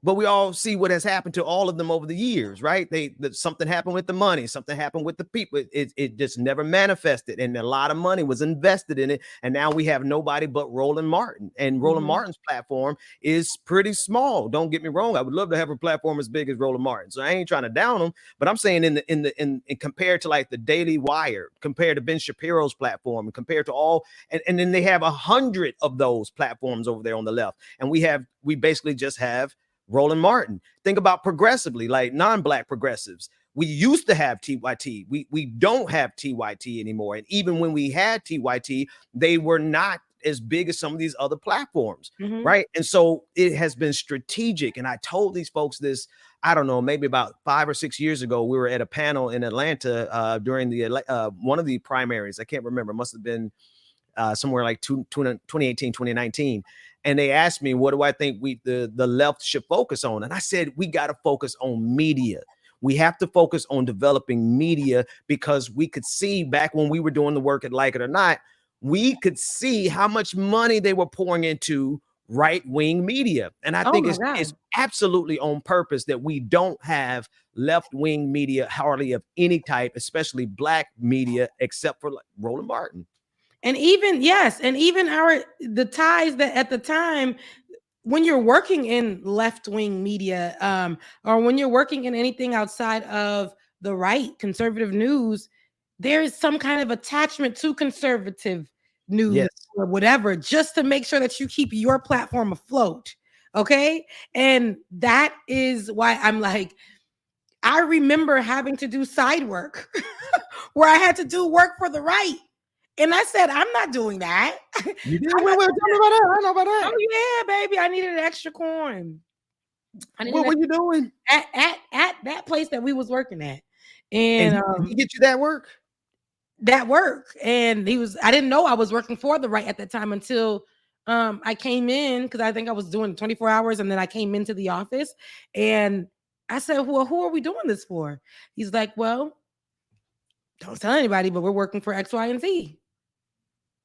but we all see what has happened to all of them over the years, right? Something happened with the money, something happened with the people. It just never manifested, and a lot of money was invested in it. And now we have nobody but Roland Martin, and Roland Martin's platform is pretty small. Don't get me wrong; I would love to have a platform as big as Roland Martin. So I ain't trying to down him, but I'm saying in compared to like the Daily Wire, compared to Ben Shapiro's platform, and compared to all, and then they have 100 of those platforms over there on the left, and we basically just have Roland Martin. Think about progressively, like non-Black progressives. We used to have TYT. We don't have TYT anymore. And even when we had TYT, they were not as big as some of these other platforms, right? And so it has been strategic. And I told these folks this, I don't know, maybe about 5 or 6 years ago. We were at a panel in Atlanta during the one of the primaries. I can't remember. It must have been somewhere like 2018, 2019. And they asked me, what do I think the left should focus on? And I said, we got to focus on media. We have to focus on developing media, because we could see back when we were doing the work at Like It or Not, we could see how much money they were pouring into right-wing media. And I think it's absolutely on purpose that we don't have left-wing media hardly of any type, especially Black media, except for like Roland Martin. And even the ties that at the time, when you're working in left-wing media, or when you're working in anything outside of the right, conservative news, there is some kind of attachment to conservative news or whatever, just to make sure that you keep your platform afloat. Okay. And that is why I'm like, I remember having to do side work where I had to do work for the right. And I said, I'm not doing that. You did? Tell me about that. I know about that. Oh, yeah, baby. I needed an extra coin. What were you doing? At that place that we was working at. And he get you that work? That work. And I didn't know I was working for the right at that time until I came in, because I think I was doing 24 hours. And then I came into the office and I said, well, who are we doing this for? He's like, well, don't tell anybody, but we're working for X, Y, and Z.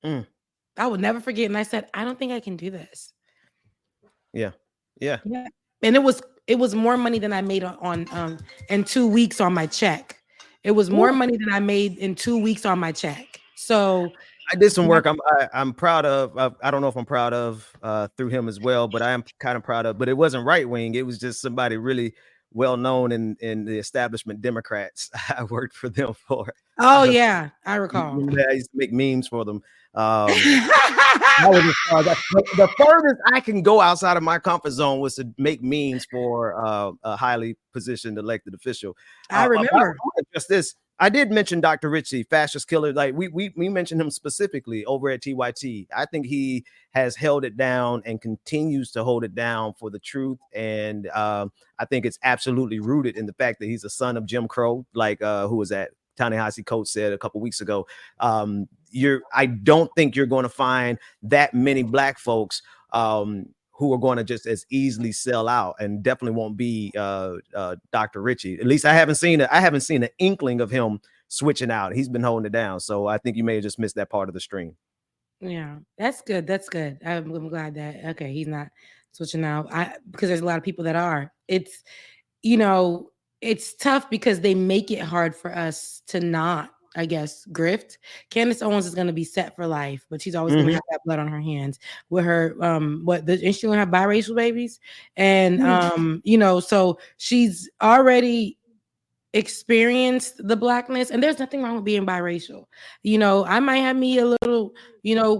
I would never forget. And I said, I don't think I can do this. Yeah. Yeah. Yeah. And it was more money than I made on in 2 weeks on my check. It was more money than I made in 2 weeks on my check. So I did some work. I'm proud of. I don't know if I'm proud of through him as well, but I am kind of proud of. But it wasn't right wing. It was just somebody really well known in the establishment Democrats. I worked for them for. oh yeah, I recall. I used to make memes for them. That was the furthest I can go outside of my comfort zone was to make memes for a highly positioned elected official. I remember. Just this. I did mention Dr. Ritchie, fascist killer. Like we mentioned him specifically over at TYT. I think he has held it down and continues to hold it down for the truth. And I think it's absolutely rooted in the fact that he's a son of Jim Crow. Like who was that? Ta-Nehisi Coates said a couple weeks ago. I don't think you're going to find that many black folks who are going to just as easily sell out, and definitely won't be Dr. Ritchie. At least I haven't seen an inkling of him switching out. He's been holding it down. So I think you may have just missed that part of the stream. Yeah, that's good. That's good. I'm glad that okay, he's not switching out. Because there's a lot of people that are. It's it's tough because they make it hard for us to not, I guess, grift. Candace Owens is going to be set for life, but she's always going to have that blood on her hands with her. Is she going to have biracial babies? And so she's already experienced the blackness, and there's nothing wrong with being biracial. I might have me a little,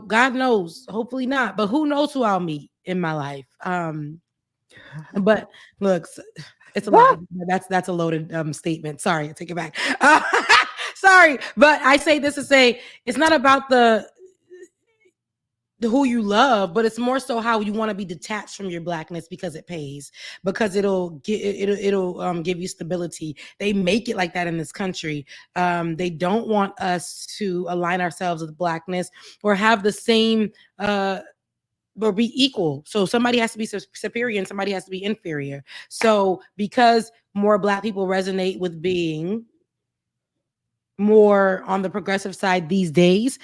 God knows, hopefully not, but who knows who I'll meet in my life. But look, it's a lot. That's a loaded statement. Sorry, I take it back. Sorry, but I say this to say it's not about the who you love, but it's more so how you want to be detached from your blackness because it pays, because it'll give you stability. They make it like that in this country. They don't want us to align ourselves with blackness or have the same or be equal. So somebody has to be superior and somebody has to be inferior. So because more black people resonate with being more on the progressive side these days,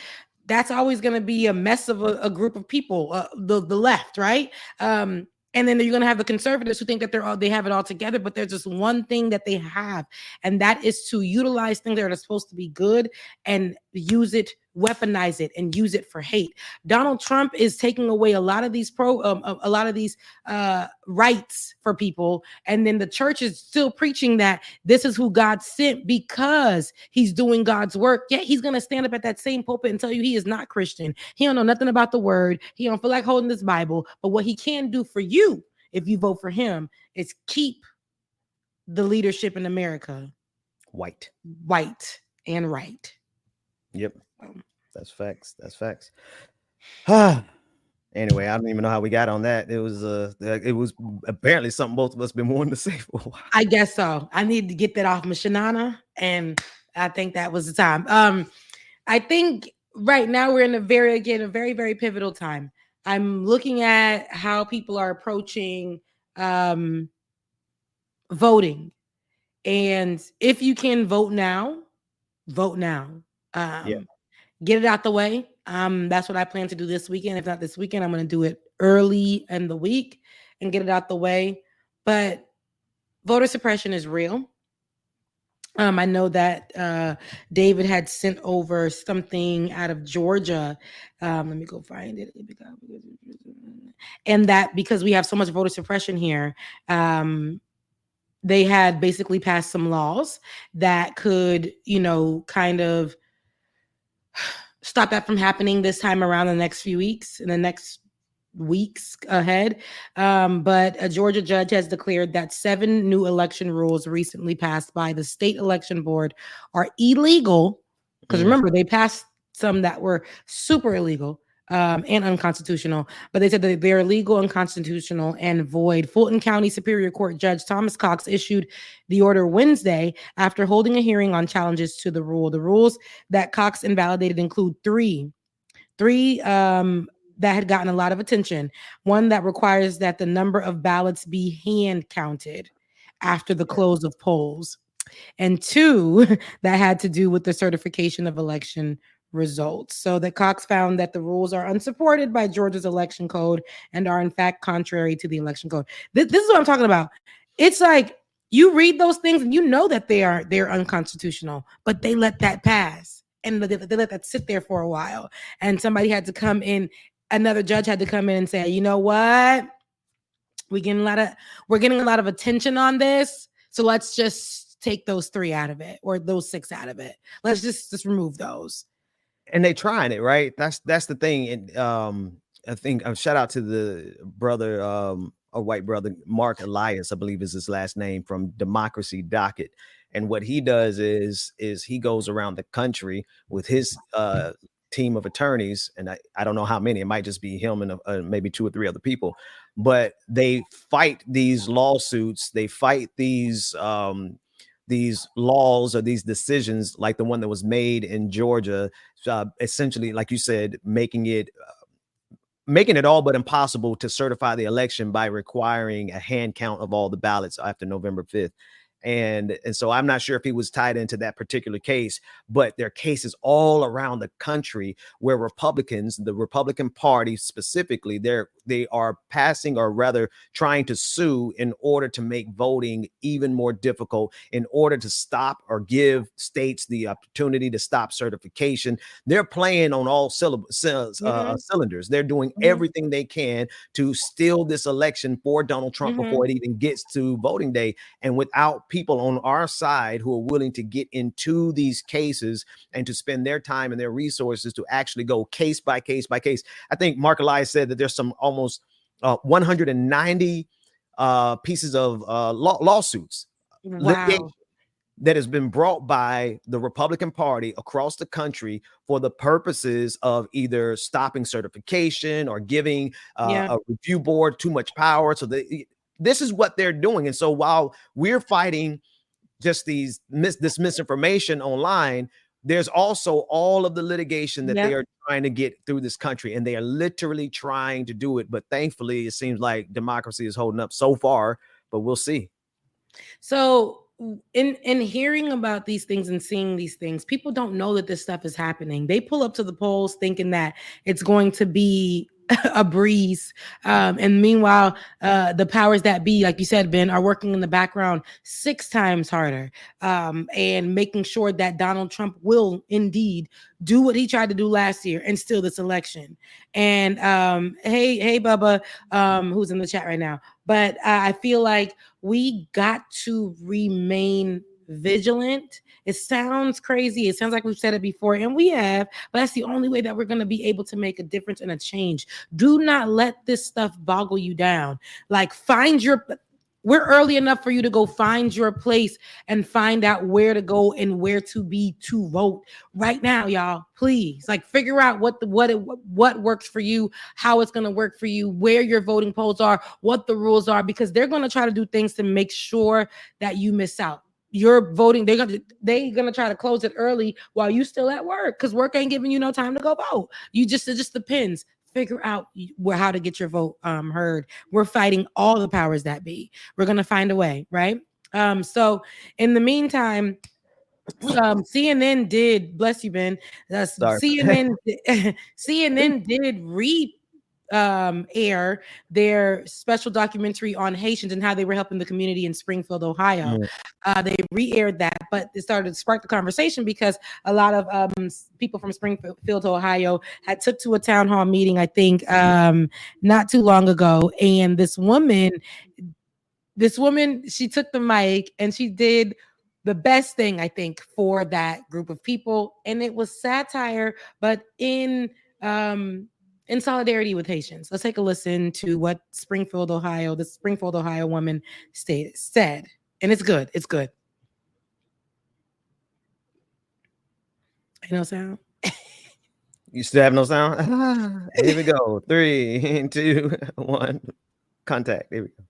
that's always going to be a mess of a group of people, the left, right? And then you're going to have the conservatives who think that they have it all together, but there's just one thing that they have, and that is to utilize things that are supposed to be good and use it, weaponize it, and use it for hate. Donald Trump is taking away a lot of these rights for people, and then the church is still preaching that this is who God sent because he's doing God's work. Yet he's going to stand up at that same pulpit and tell you he is not Christian. He don't know nothing about the word. He don't feel like holding this Bible. But what he can do for you, if you vote for him, is keep the leadership in America white and right. Yep. That's facts. Anyway, I don't even know how we got on that. It was apparently something both of us been wanting to say for a while. I guess so. I need to get that off my shanana, and I think that was the time. I think right now we're in a very, very pivotal time. I'm looking at how people are approaching voting, and if you can vote now, vote now. Get it out the way. That's what I plan to do this weekend. If not this weekend, I'm going to do it early in the week and get it out the way. But voter suppression is real. I know that David had sent over something out of Georgia. Let me go find it. And that because we have so much voter suppression here, they had basically passed some laws that could, kind of stop that from happening this time around in the next few weeks, in the next weeks ahead. But a Georgia judge has declared that 7 new election rules recently passed by the state election board are illegal. Because remember, they passed some that were super illegal and unconstitutional, but they said that they're illegal, unconstitutional, and void. Fulton County Superior Court Judge Thomas Cox issued the order Wednesday after holding a hearing on challenges to the rule. The rules that Cox invalidated include three that had gotten a lot of attention. One that requires that the number of ballots be hand counted after the close of polls, and 2 that had to do with the certification of election results. So that Cox found that the rules are unsupported by Georgia's election code and are in fact contrary to the election code. This is what I'm talking about. It's like you read those things and you know that they're unconstitutional, but they let that pass and they let that sit there for a while. And somebody had to come in, another judge had to come in and say, you know what? We're getting a lot of attention on this. So let's just take those 3 out of it or those 6 out of it. Let's just remove those. And they trying it, right? That's the thing. And I think shout out to the brother, a white brother, Mark Elias, I believe is his last name, from Democracy Docket. And what he does is he goes around the country with his team of attorneys, and I don't know how many. It might just be him and maybe 2 or 3 other people, but they fight these lawsuits. They fight these laws or these decisions, like the one that was made in Georgia, essentially, like you said, making it all but impossible to certify the election by requiring a hand count of all the ballots after November 5th. And so I'm not sure if he was tied into that particular case, but there are cases all around the country where Republicans, the Republican Party specifically, they are passing, or rather trying to sue in order to make voting even more difficult, in order to stop or give states the opportunity to stop certification. They're playing on all cylinders. They're doing everything they can to steal this election for Donald Trump before it even gets to voting day. And without people on our side who are willing to get into these cases and to spend their time and their resources to actually go case by case by case. I think Mark Elias said that there's some almost 190 pieces of lawsuits litigation that has been brought by the Republican Party across the country for the purposes of either stopping certification or giving a review board too much power. So this is what they're doing. And so while we're fighting just this misinformation online, there's also all of the litigation that they are trying to get through this country, and they are literally trying to do it. But thankfully, it seems like democracy is holding up so far, but we'll see. So in hearing about these things and seeing these things, people don't know that this stuff is happening. They pull up to the polls thinking that it's going to be a breeze. And meanwhile, the powers that be, like you said, Ben, are working in the background 6 times harder and making sure that Donald Trump will indeed do what he tried to do last year and steal this election. And hey, Bubba, who's in the chat right now. But I feel like we got to remain vigilant. It sounds crazy. It sounds like we've said it before, and we have, but that's the only way that we're going to be able to make a difference and a change. Do not let this stuff boggle you down. Like, we're early enough for you to go find your place and find out where to go and where to be to vote right now, y'all. Please, like, figure out what works for you, how it's going to work for you, where your voting polls are, what the rules are, because they're going to try to do things to make sure that you miss out. You're voting, they're gonna try to close it early while you still at work, because work ain't giving you no time to go vote. It just depends. Figure out how to get your vote heard. We're fighting all the powers that be. We're gonna find a way, right? So in the meantime, CNN did, bless you, Ben. CNN did air their special documentary on Haitians and how they were helping the community in Springfield, Ohio. They re-aired that, but it started to spark the conversation because a lot of people from Springfield, Ohio had took to a town hall meeting, I think, not too long ago. And this woman, she took the mic and she did the best thing, I think, for that group of people. And it was satire, but in solidarity with Haitians. Let's take a listen to what the Springfield, Ohio woman said. And it's good. It's good. Ain't no sound. You still have no sound? Here we go. 3, 2, 1. Contact. Here we go.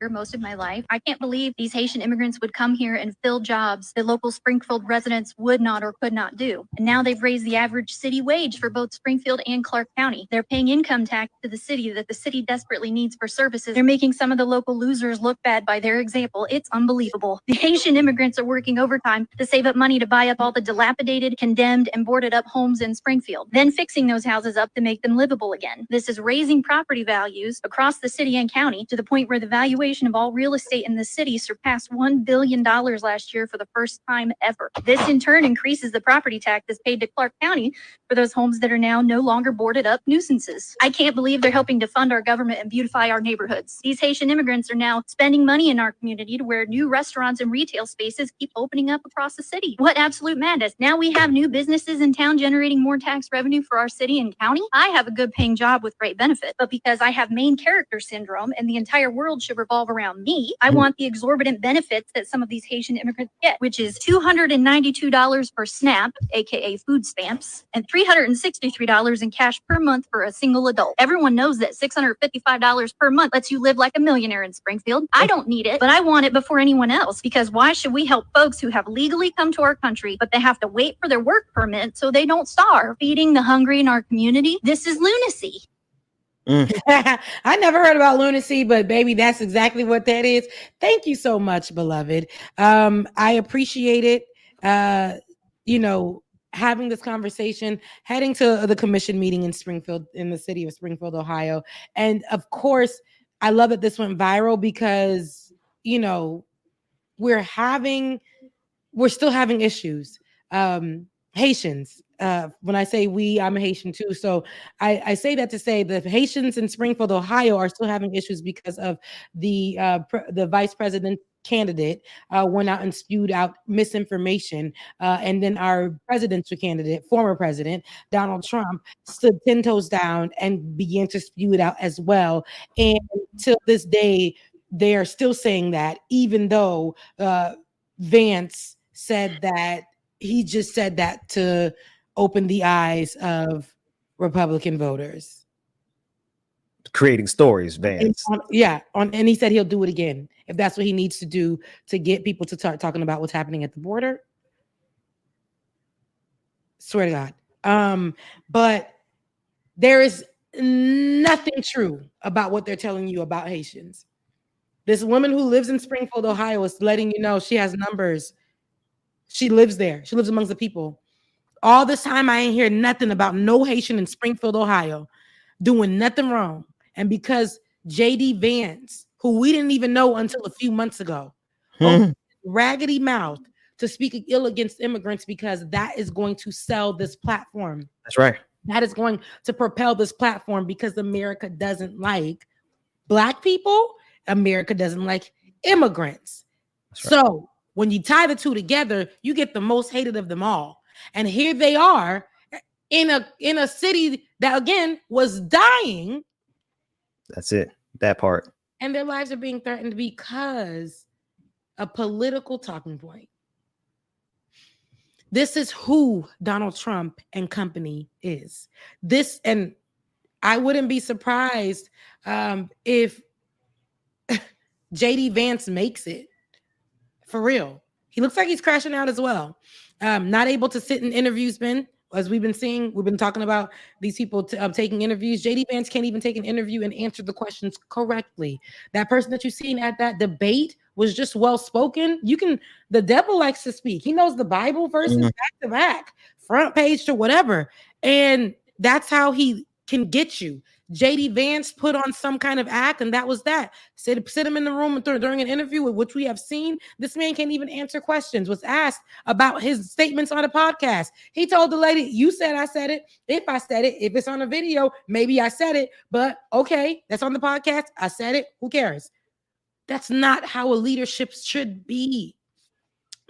most of my life. I can't believe these Haitian immigrants would come here and fill jobs that local Springfield residents would not or could not do. And now they've raised the average city wage for both Springfield and Clark County. They're paying income tax to the city that the city desperately needs for services. They're making some of the local losers look bad by their example. It's unbelievable. The Haitian immigrants are working overtime to save up money to buy up all the dilapidated, condemned, and boarded up homes in Springfield, then fixing those houses up to make them livable again. This is raising property values across the city and county to the point where the valuation of all real estate in the city surpassed $1 billion last year for the first time ever. This in turn increases the property taxes paid to Clark County for those homes that are now no longer boarded up nuisances. I can't believe they're helping to fund our government and beautify our neighborhoods. These Haitian immigrants are now spending money in our community to where new restaurants and retail spaces keep opening up across the city. What absolute madness. Now we have new businesses in town generating more tax revenue for our city and county. I have a good paying job with great benefit, but because I have main character syndrome and the entire world should revolve around me, I want the exorbitant benefits that some of these Haitian immigrants get, which is $292 per SNAP, aka food stamps, and $363 in cash per month for a single adult. Everyone knows that $655 per month lets you live like a millionaire in Springfield. I don't need it, but I want it before anyone else, because why should we help folks who have legally come to our country, but they have to wait for their work permit so they don't starve? Feeding the hungry in our community? This is lunacy. I never heard about lunacy, but baby, that's exactly what that is. Thank you so much, beloved. I appreciate it. Having this conversation, heading to the commission meeting in Springfield, in the city of Springfield, Ohio. And of course, I love that this went viral because, we're still having issues. Haitians. When I say we, I'm a Haitian too. So I say that to say the Haitians in Springfield, Ohio are still having issues because of the vice president candidate went out and spewed out misinformation. And then our presidential candidate, former president, Donald Trump, stood 10 toes down and began to spew it out as well. And till this day, they are still saying that, even though Vance said that he just said that to open the eyes of Republican voters. Creating stories, Vance. And he said he'll do it again if that's what he needs to do to get people to start talking about what's happening at the border. Swear to God. But there is nothing true about what they're telling you about Haitians. This woman who lives in Springfield, Ohio, is letting you know she has numbers. She lives there. She lives amongst the people. All this time, I ain't hear nothing about no Haitian in Springfield, Ohio, doing nothing wrong. And because J.D. Vance, who we didn't even know until a few months ago, opened his raggedy mouth to speak ill against immigrants, because that is going to sell this platform. That's right. That is going to propel this platform, because America doesn't like Black people. America doesn't like immigrants. Right. So when you tie the two together, you get the most hated of them all. And here they are in a city that, again, was dying. That's it. That part. And their lives are being threatened because a political talking point. This is who Donald Trump and company is. This, and I wouldn't be surprised if J.D. Vance makes it. For real. He looks like he's crashing out as well. Not able to sit in interviews, Ben. As we've been seeing, we've been talking about these people taking interviews. J.D. Vance can't even take an interview and answer the questions correctly. That person that you've seen at that debate was just well-spoken. The devil likes to speak. He knows the Bible verses back to back, front page to whatever. And that's how he can get you. J.D. Vance put on some kind of act, and that was that. Sit him in the room during an interview, which we have seen. This man can't even answer questions. Was asked about his statements on a podcast. He told the lady, "You said I said it. If I said it, if it's on a video, maybe I said it. But okay, that's on the podcast. I said it. Who cares?" That's not how a leadership should be.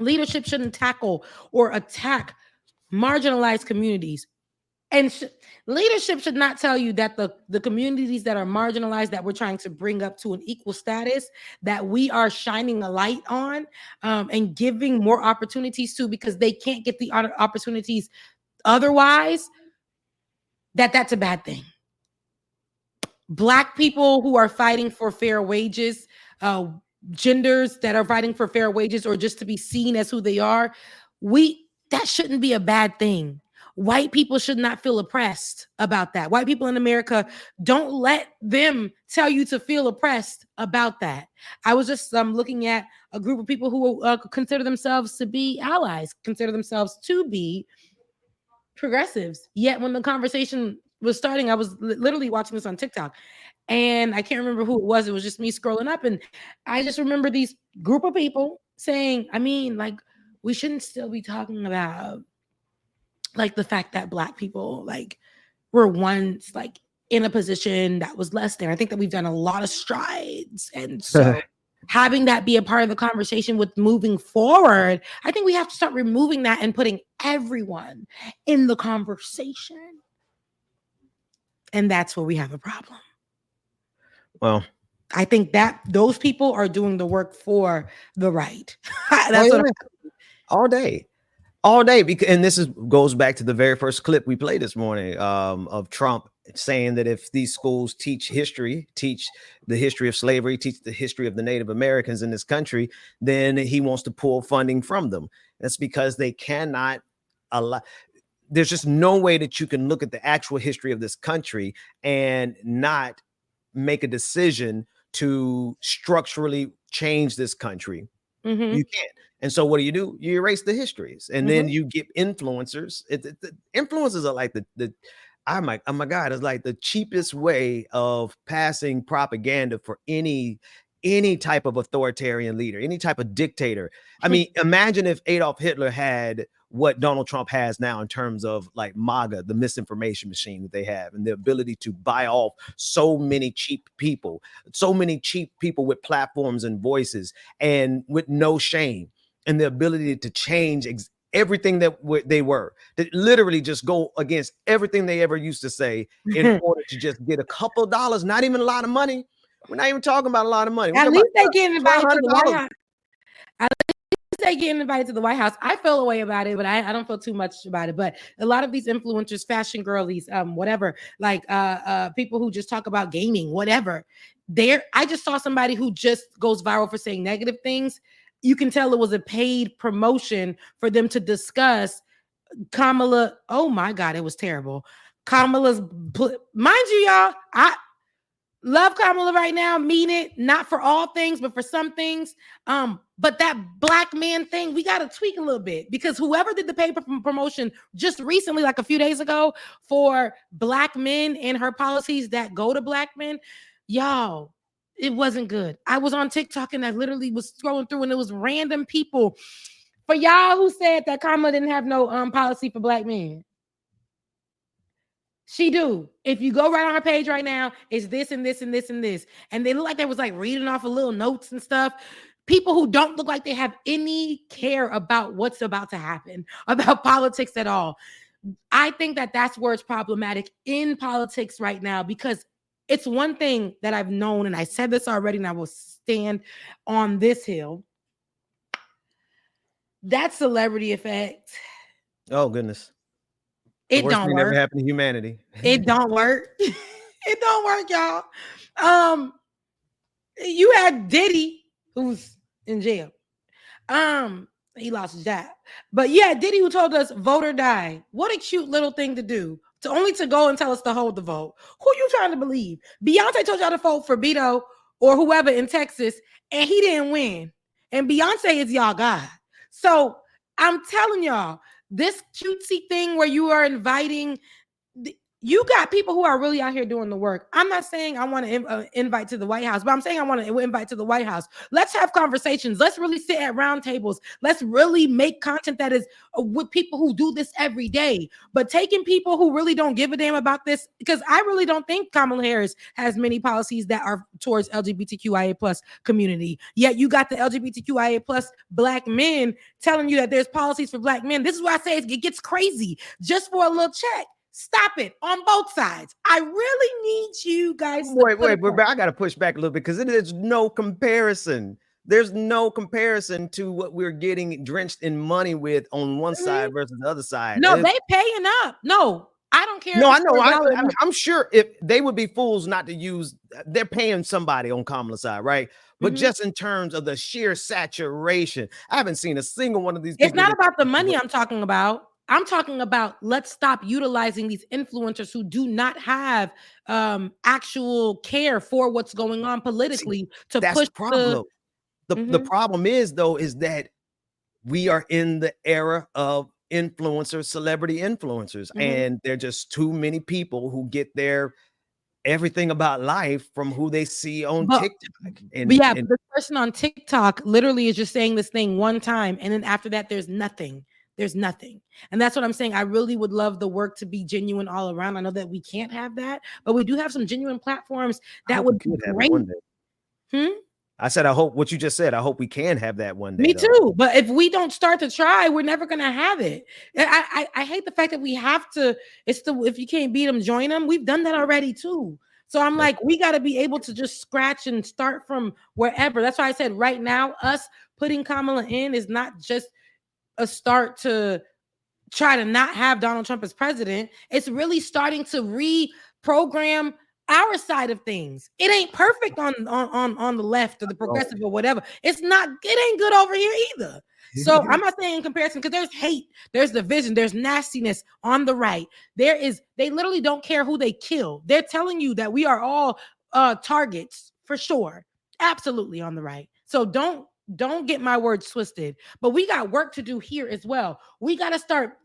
Leadership shouldn't tackle or attack marginalized communities. And leadership should not tell you that the communities that are marginalized, that we're trying to bring up to an equal status, that we are shining a light on and giving more opportunities to, because they can't get the opportunities otherwise, that's a bad thing. Black people who are fighting for fair wages, genders that are fighting for fair wages or just to be seen as who they are, that shouldn't be a bad thing. White people should not feel oppressed about that. White people in America, don't let them tell you to feel oppressed about that. I was just looking at a group of people who consider themselves to be allies, consider themselves to be progressives. Yet when the conversation was starting, I was literally watching this on TikTok, and I can't remember who it was. It was just me scrolling up, and I just remember these group of people saying, I mean, like, we shouldn't still be talking about like the fact that Black people like were once like in a position that was less than. I think that we've done a lot of strides, and so having that be a part of the conversation with moving forward, I think we have to start removing that and putting everyone in the conversation, and that's where we have a problem. Well, I think that those people are doing the work for the right. That's what all day, because, and this goes back to the very first clip we played this morning of Trump saying that if these schools teach the history of slavery, teach the history of the Native Americans in this country, then he wants to pull funding from them. That's because they cannot allow. There's just no way that you can look at the actual history of this country and not make a decision to structurally change this country. Mm-hmm. You can't. And so what do? You erase the histories, and then you get influencers. Influencers are like oh my God, it's like the cheapest way of passing propaganda for any type of authoritarian leader, any type of dictator. I mean, imagine if Adolf Hitler had what Donald Trump has now in terms of like MAGA, the misinformation machine that they have, and the ability to buy off so many cheap people with platforms and voices and with no shame, and the ability to change everything that they were, that literally just go against everything they ever used to say in order to just get a couple dollars, not even a lot of money. We're not even talking about a lot of money. At least they get invited to the White House. At least they get invited to the White House. I feel a way about it, but I don't feel too much about it. But a lot of these influencers, fashion girlies, whatever, like people who just talk about gaming, whatever. I just saw somebody who just goes viral for saying negative things. You can tell it was a paid promotion for them to discuss Kamala. Oh my God, it was terrible. Kamala's, mind you, y'all, I love Kamala right now, mean it, not for all things, but for some things. But that Black man thing, we got to tweak a little bit, because whoever did the paper promotion just recently, like a few days ago, for Black men and her policies that go to Black men, y'all, it wasn't good. I was on TikTok and I literally was scrolling through, and it was random people. For y'all who said that Kamala didn't have no policy for Black men, she do. If you go right on her page right now, it's this and this and this and this. And they look like they was like reading off of little notes and stuff. People who don't look like they have any care about what's about to happen, about politics at all. I think that that's where it's problematic in politics right now, because it's one thing that I've known, and I said this already, and I will stand on this hill. That celebrity effect. Oh, goodness. It don't work. Never happened to humanity. It don't work. It don't work, y'all. You had Diddy, who's in jail. He lost his job. But yeah, Diddy, who told us vote or die. What a cute little thing to do. To go and tell us to hold the vote. Who you trying to believe? Beyonce told y'all to vote for Beto or whoever in Texas, and he didn't win. And Beyonce is y'all God. So I'm telling y'all, this cutesy thing where you are inviting, you got people who are really out here doing the work. I'm not saying I want to invite to the White House, but I'm saying I want to invite to the White House. Let's have conversations. Let's really sit at round tables. Let's really make content that is with people who do this every day. But taking people who really don't give a damn about this, because I really don't think Kamala Harris has many policies that are towards LGBTQIA plus community. Yet you got the LGBTQIA plus Black men telling you that there's policies for Black men. This is why I say it gets crazy just for a little check. Stop it on both sides. I really need you guys. Wait, I got to push back a little bit, because there's no comparison. There's no comparison to what we're getting drenched in money with on one side versus the other side. No, they paying up. No, I don't care. No, if I it's know. $4. I'm sure if they would be fools not to use, they're paying somebody on Kamala's side, right? But just in terms of the sheer saturation, I haven't seen a single one of these It's people. not about the money I'm talking about. I'm talking about let's stop utilizing these influencers who do not have actual care for what's going on politically to That's push the problem. The Mhm. problem is though, is that we are in the era of influencers, celebrity influencers, and there are just too many people who get their everything about life from who they see on But TikTok. But yeah, the person on TikTok literally is just saying this thing one time, and then after that, there's nothing. There's nothing. And that's what I'm saying. I really would love the work to be genuine all around. I know that we can't have that, but we do have some genuine platforms that would be great. I said, I hope what you just said. I hope we can have that one day. Me too. But if we don't start to try, we're never gonna have it. I hate the fact that we have to. It's the if you can't beat them, join them. We've done that already too. So I'm like, we got to be able to just scratch and start from wherever. That's why I said right now, us putting Kamala in is not just a start to try to not have Donald Trump as president. It's really starting to reprogram our side of things. It ain't perfect on the left or the progressive or whatever. It ain't good over here either. So I'm not saying in comparison, because there's hate, there's division, there's nastiness on the right. They literally don't care who they kill. They're telling you that we are all targets for sure. Absolutely on the right. So don't get my words twisted. But we got work to do here as well. We got to start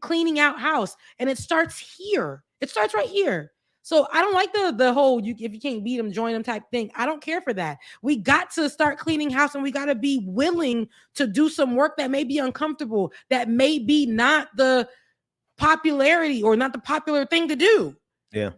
cleaning out house, and it starts here. It starts right here. So I don't like the whole if you can't beat them, join them type thing. I don't care for that. We got to start cleaning house, and we got to be willing to do some work that may be uncomfortable, that may be not the popularity or not the popular thing to do. Yeah.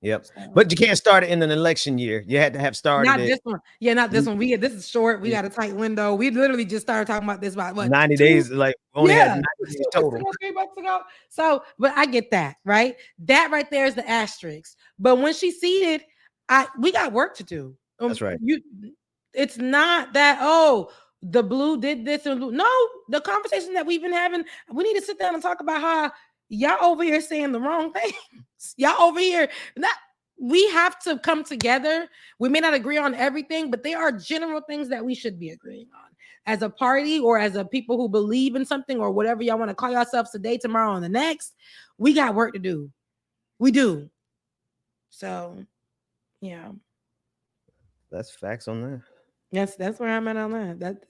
Yep. But you can't start it in an election year. You had to have started not this one. Yeah, not this one. This is short. We got a tight window. We literally just started talking about this about what 90 days. Like only had 90 days total. 3 months ago. So, but I get that, right? That right there is the asterisk. But when she's seated, we got work to do. That's right. It's not that the blue did this and blue. No, the conversation that we've been having, we need to sit down and talk about how y'all over here saying the wrong things. Y'all over here, we have to come together. We may not agree on everything, but there are general things that we should be agreeing on as a party or as a people who believe in something or whatever y'all want to call yourselves today, tomorrow, and the next. We got work to do. We do. So, yeah. That's facts on that. Yes, that's where I'm at on that.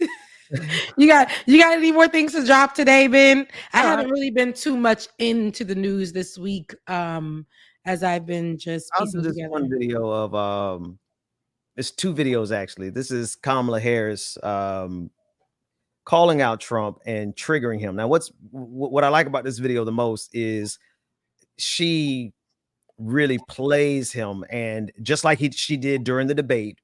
You got any more things to drop today, Ben? I haven't really been too much into the news this week, as I've been just piecing this together. one video of it's 2 videos actually. This is Kamala Harris calling out Trump and triggering him. Now, what I like about this video the most is she really plays him, and just like she did during the debate,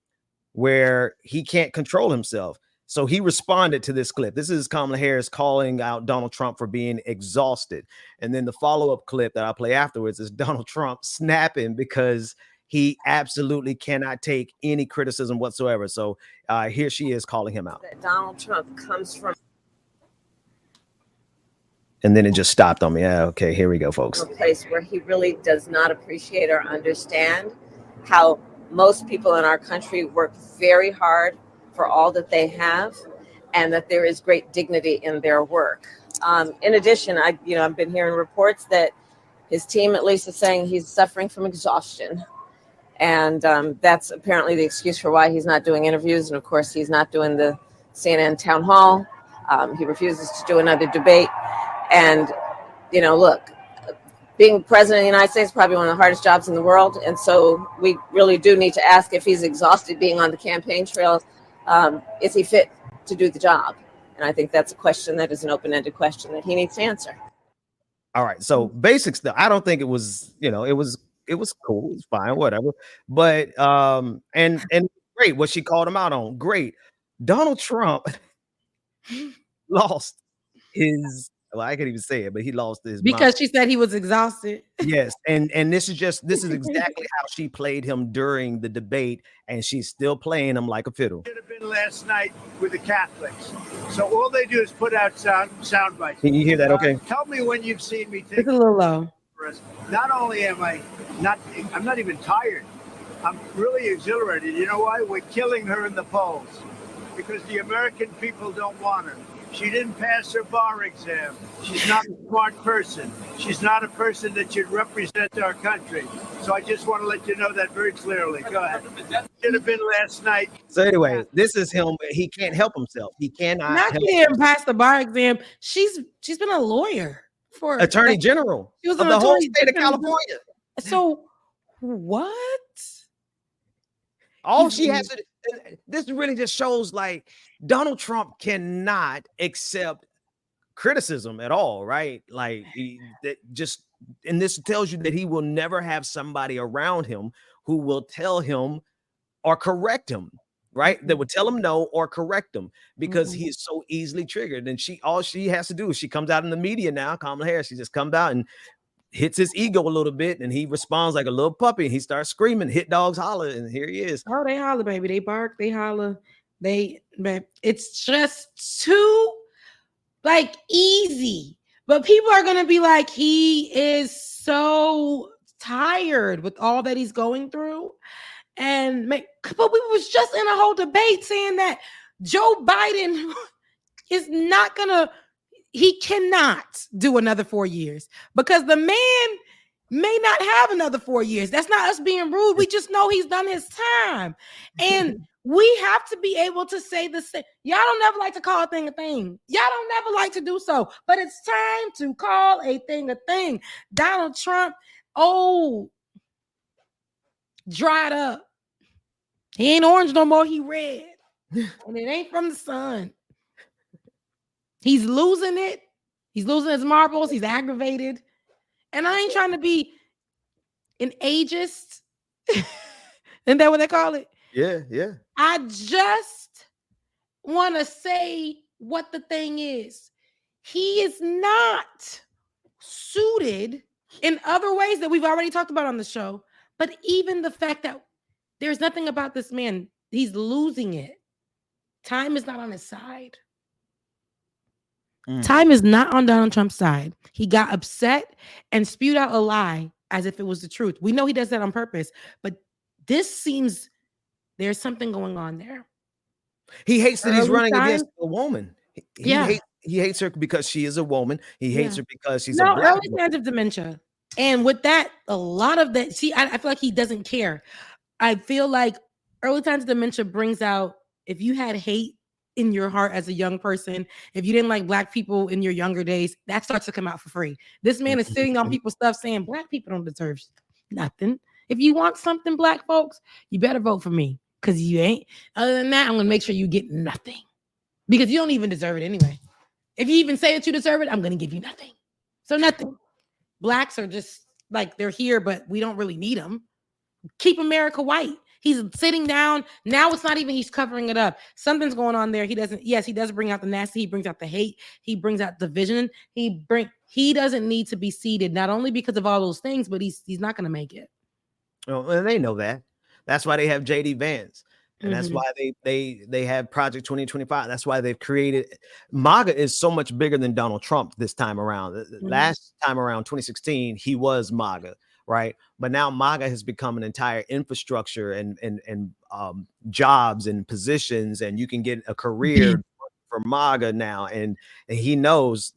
where he can't control himself. So he responded to this clip. This is Kamala Harris calling out Donald Trump for being exhausted. And then the follow-up clip that I'll play afterwards is Donald Trump snapping because he absolutely cannot take any criticism whatsoever. So here she is calling him out. That Donald Trump comes from And then it just stopped on me. Yeah, okay, here we go, folks. a place where he really does not appreciate or understand how most people in our country work very hard for all that they have, and that there is great dignity in their work. In addition, I've been hearing reports that his team at least is saying he's suffering from exhaustion. And that's apparently the excuse for why he's not doing interviews. And of course, he's not doing the CNN town hall. He refuses to do another debate. And, look, being president of the United States is probably one of the hardest jobs in the world. And so we really do need to ask if he's exhausted being on the campaign trail. Is he fit to do the job? And I think that's a question that is an open-ended question that he needs to answer. All right. So basic stuff. I don't think it was, it was cool. It's fine, whatever. But and great what she called him out on. Great. Donald Trump lost his Well, I can't even say it, but he lost his mind. Because she said he was exhausted. Yes, and this is exactly how she played him during the debate, and she's still playing him like a fiddle. Should have been last night with the Catholics. So all they do is put out sound bites. Can you hear that? Okay. Tell me when you've seen me take. It's a little low. Not only am I'm not even tired. I'm really exhilarated. You know why? We're killing her in the polls because the American people don't want her. She didn't pass her bar exam. She's not a smart person. She's not a person that should represent our country. So I just want to let you know that very clearly. Go ahead. Should have been last night. So anyway, this is him. He can't help himself. He cannot. Not help she didn't pass the bar exam. She's been a lawyer for Attorney General she was of an the whole attorney state of general. California. So what? All she has to. This really just shows like Donald Trump cannot accept criticism at all, right? Like and this tells you that he will never have somebody around him who will tell him or correct him, right? That would tell him no or correct him because he is so easily triggered. And all she has to do is she comes out in the media now, Kamala Harris, she just comes out and hits his ego a little bit, and he responds like a little puppy. And he starts screaming, "Hit dogs holler!" And here he is. Oh, they holler, baby. They bark, they holler. It's just too like easy. But people are gonna be like, he is so tired with all that he's going through. And but we was just in a whole debate saying that Joe Biden is not gonna. He cannot do another 4 years because the man may not have another 4 years. That's not us being rude. We just know he's done his time. And we have to be able to say the same. Y'all don't never like to call a thing a thing. Y'all don't never like to do so. But it's time to call a thing a thing. Donald Trump, dried up. He ain't orange no more. He red. And it ain't from the sun. He's losing it. He's losing his marbles. He's aggravated. And I ain't trying to be an ageist. Isn't that what they call it? Yeah. I just want to say what the thing is. He is not suited in other ways that we've already talked about on the show. But even the fact that there's nothing about this man, he's losing it. Time is not on his side. Time is not on Donald Trump's side. He got upset and spewed out a lie as if it was the truth. We know he does that on purpose, but this seems there's something going on there. He hates that he's running against a woman. He hates her because she is a woman. He hates her because she's a black early woman. signs of dementia. And with that, a lot of that, I feel like he doesn't care. I feel like early signs of dementia brings out, if you had hate in your heart as a young person, if you didn't like black people in your younger days, that starts to come out for free. This man is sitting on people's stuff saying black people don't deserve nothing. If you want something, black folks, you better vote for me because you ain't. Other than that, I'm going to make sure you get nothing because you don't even deserve it anyway. If you even say that you deserve it, I'm going to give you nothing. So nothing. Blacks are just like, they're here, but we don't really need them. Keep America white. He's sitting down. Now it's not even he's covering it up. Something's going on there. He does bring out the nasty. He brings out the hate. He brings out division. He doesn't need to be seated, not only because of all those things, but he's not going to make it. Oh, and they know that. That's why they have JD Vance. And that's why they have Project 2025. That's why they've created MAGA is so much bigger than Donald Trump this time around. Last time around, 2016, he was MAGA. Right. But now MAGA has become an entire infrastructure and jobs and positions, and you can get a career for MAGA now. And he knows,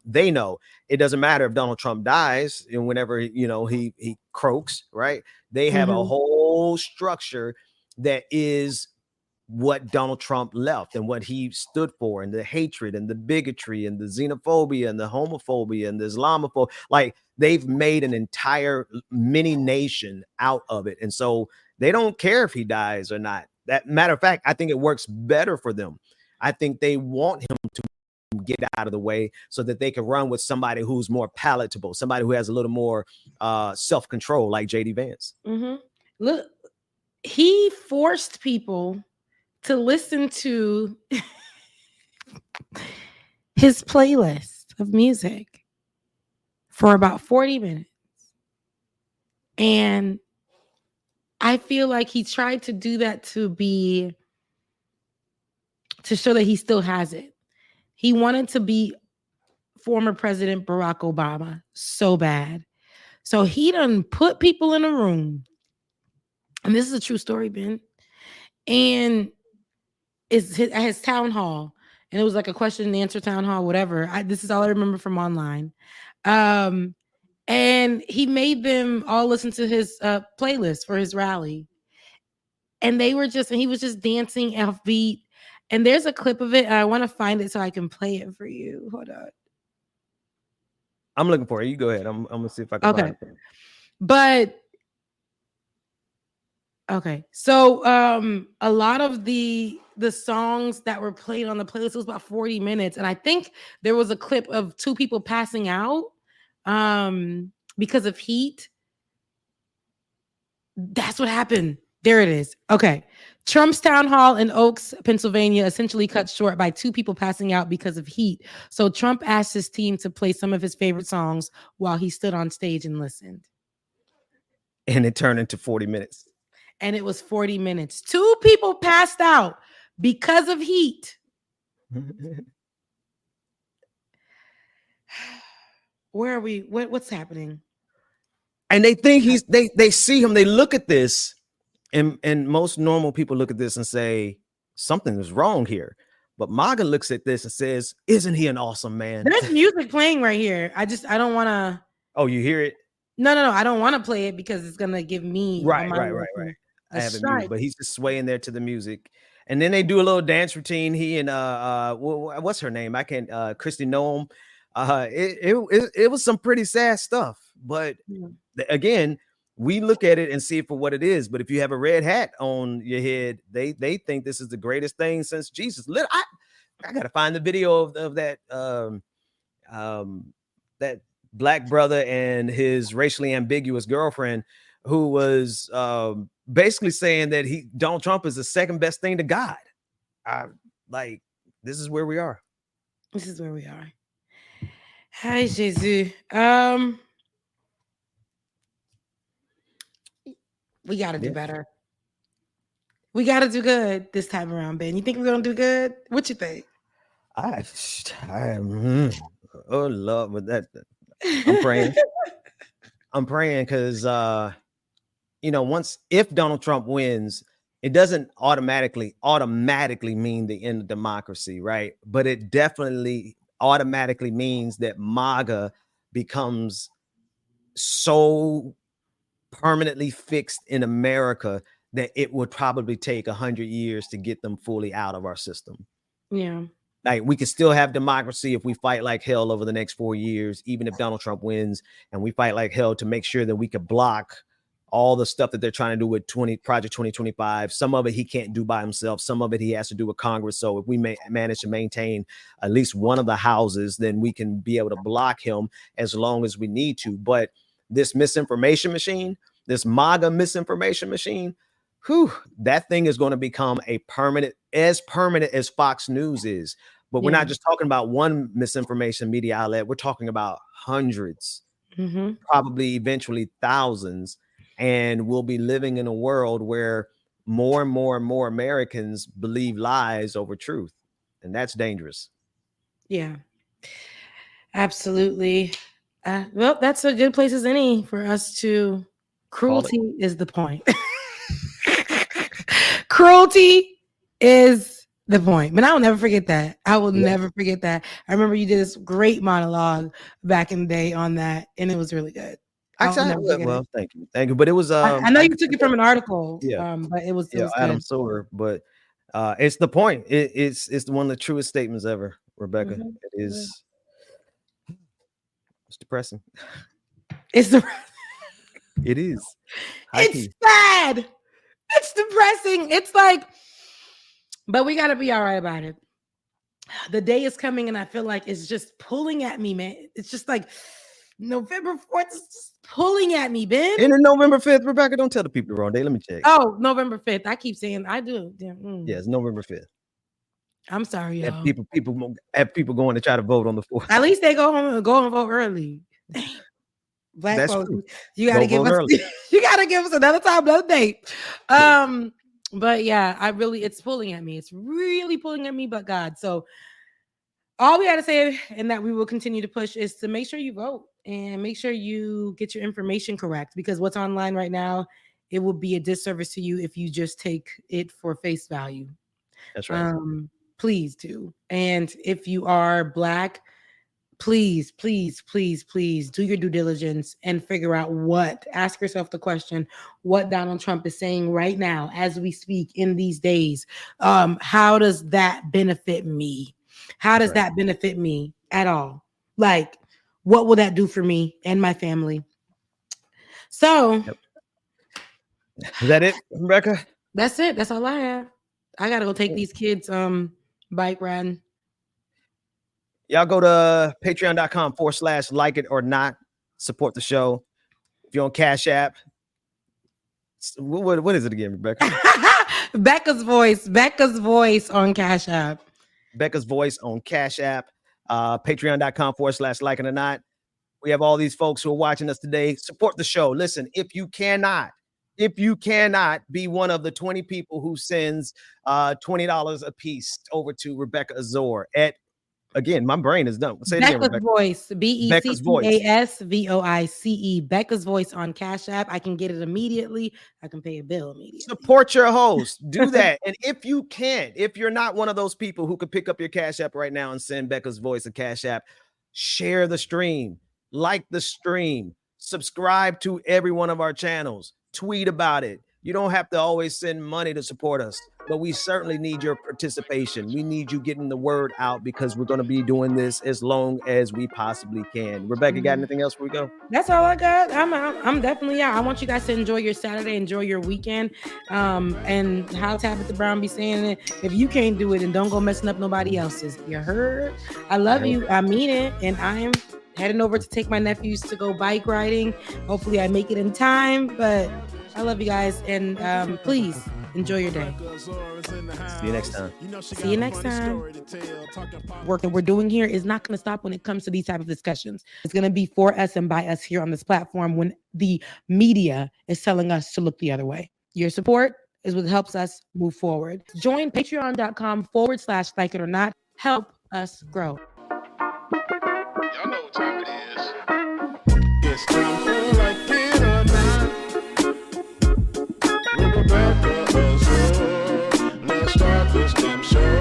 they know it doesn't matter if Donald Trump dies and whenever, he croaks. Right. They have a whole structure that is what Donald Trump left and what he stood for, and the hatred and the bigotry and the xenophobia and the homophobia and the Islamophobia. Like, they've made an entire mini nation out of it. And so they don't care if he dies or not. That matter of fact, I think it works better for them. I think they want him to get out of the way so that they can run with somebody who's more palatable, somebody who has a little more self-control, like JD Vance. Look, he forced people to listen to his playlist. of music for about 40 minutes. And I feel like he tried to do that to show that he still has it. He wanted to be former President Barack Obama so bad. So he done put people in a room. And this is a true story, Ben. And it's at his town hall. And it was like a question and answer town hall, whatever. This is all I remember from online. And he made them all listen to his playlist for his rally. And he was just dancing offbeat. And there's a clip of it. And I want to find it so I can play it for you. Hold on. I'm looking for it. You go ahead. I'm gonna see if I can find it. But okay. So a lot of the songs that were played on the playlist was about 40 minutes. And I think there was a clip of 2 people passing out because of heat. That's what happened. There it is. Okay. Trump's town hall in Oaks, Pennsylvania, essentially cut short by 2 people passing out because of heat. So Trump asked his team to play some of his favorite songs while he stood on stage and listened. And it turned into 40 minutes. And it was 40 minutes. 2 people passed out because of heat. Where are we? What's happening? And they think they see him, they look at this, and most normal people look at this and say, something is wrong here. But MAGA looks at this and says, isn't he an awesome man? There's music playing right here. I don't want to. Oh, you hear it? No. I don't want to play it because it's going to give me. Right. I have it muted, but he's just swaying there to the music. And then they do a little dance routine. He and what's her name? I can't. Kristi Noem. It was some pretty sad stuff. But again, we look at it and see it for what it is. But if you have a red hat on your head, they think this is the greatest thing since Jesus. I gotta find the video of that that black brother and his racially ambiguous girlfriend who was basically saying that Donald Trump is the second best thing to God. This is where we are. This is where we are. Hi, Jesus. We got to do better. We got to do good this time around, Ben. You think we're going to do good? What you think? I am. Oh, Lord, with that. I'm praying. I'm praying because, if Donald Trump wins, it doesn't automatically mean the end of democracy, right? But it definitely automatically means that MAGA becomes so permanently fixed in America that it would probably take 100 years to get them fully out of our system. Yeah. Like, we could still have democracy if we fight like hell over the next 4 years, even if Donald Trump wins, and we fight like hell to make sure that we could block all the stuff that they're trying to do with Project 2025. Some of it he can't do by himself. Some of it he has to do with Congress. So if we manage to maintain at least one of the houses, then we can be able to block him as long as we need to. But this misinformation machine, this MAGA misinformation machine, that thing is going to become permanent as Fox News is. But we're not just talking about one misinformation media outlet. We're talking about hundreds, probably eventually thousands. And we'll be living in a world where more and more and more Americans believe lies over truth. And that's dangerous. Yeah, absolutely. Well, that's a good place as any for us to. Cruelty is the point. Cruelty is the point. But I'll never forget that. I will never forget that. I remember you did this great monologue back in the day on that, and it was really good. Well, thank you. But it was I know you took it from an article. But it was Adam good. Sower. But it's the point. It's one of the truest statements ever, Rebecca. It is. It's depressing. It is. It's sad. It's depressing. It's like, but we got to be all right about it. The day is coming, and I feel like it's just pulling at me, man. It's just like November 4th is just pulling at me, Ben. And then November 5th, Rebecca, don't tell the people the wrong day. Let me check. Oh, November 5th. I keep saying I do. Yeah, it's November 5th. I'm sorry, y'all. Have people going to try to vote on the 4th. At least they go home and vote early. Black That's folks, true. you gotta give us you gotta give us another time, another date. But yeah, it's pulling at me. It's really pulling at me, but God. So all we gotta say, and that we will continue to push, is to make sure you vote and make sure you get your information correct, because what's online right now, it will be a disservice to you if you just take it for face value. That's right. Please do. And if you are Black, please, please, please, please do your due diligence and figure out ask yourself the question, what Donald Trump is saying right now as we speak in these days. How does that benefit me? How does that benefit me at all? Like, what will that do for me and my family? So, Is that it, Rebecca? That's it. That's all I have. I gotta go take these kids bike riding. Y'all go to patreon.com/like it or not. Support the show. If you're on Cash App, what is it again, Rebecca? Becca's voice on Cash App. Becca's voice on Cash App. Patreon.com/like it or not. We have all these folks who are watching us today. Support the show. Listen, if you cannot be one of the 20 people who sends $20 a piece over to Rebecca Azor at, again, my brain is done. Say it again, Becca's Rebecca. Voice, BECCASVOICE, Becca's Voice on Cash App. I can get it immediately. I can pay a bill immediately. Support your host. Do that. And if you're not one of those people who could pick up your Cash App right now and send Becca's Voice a Cash App, share the stream, like the stream, subscribe to every one of our channels, tweet about it. You don't have to always send money to support us, but we certainly need your participation. We need you getting the word out, because we're going to be doing this as long as we possibly can. Rebecca, got anything else before we go? That's all I got. I'm definitely out. I want you guys to enjoy your Saturday, enjoy your weekend. And how Tabitha Brown be saying it, if you can't do it, and don't go messing up nobody else's. You heard? I love you. I mean it. And I am heading over to take my nephews to go bike riding. Hopefully I make it in time, but I love you guys, and please enjoy your day. See you next time. See you next time. Work that we're doing here is not going to stop when it comes to these type of discussions. It's going to be for us and by us here on this platform when the media is telling us to look the other way. Your support is what helps us move forward. Join patreon.com/like it or not. Help us grow. Y'all know what time it is. It's time for like it or not. Rebecca Azor, let's start this damn show.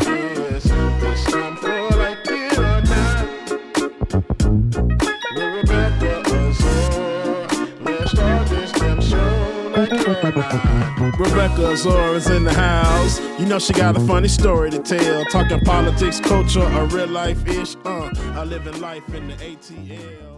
Yes, it's time for like it or not. Rebecca Azor, let's start this damn show like it or not. Rebecca Azor is in the house. You know she got a funny story to tell. Talking politics, culture, a real life ish. I live in life in the ATL.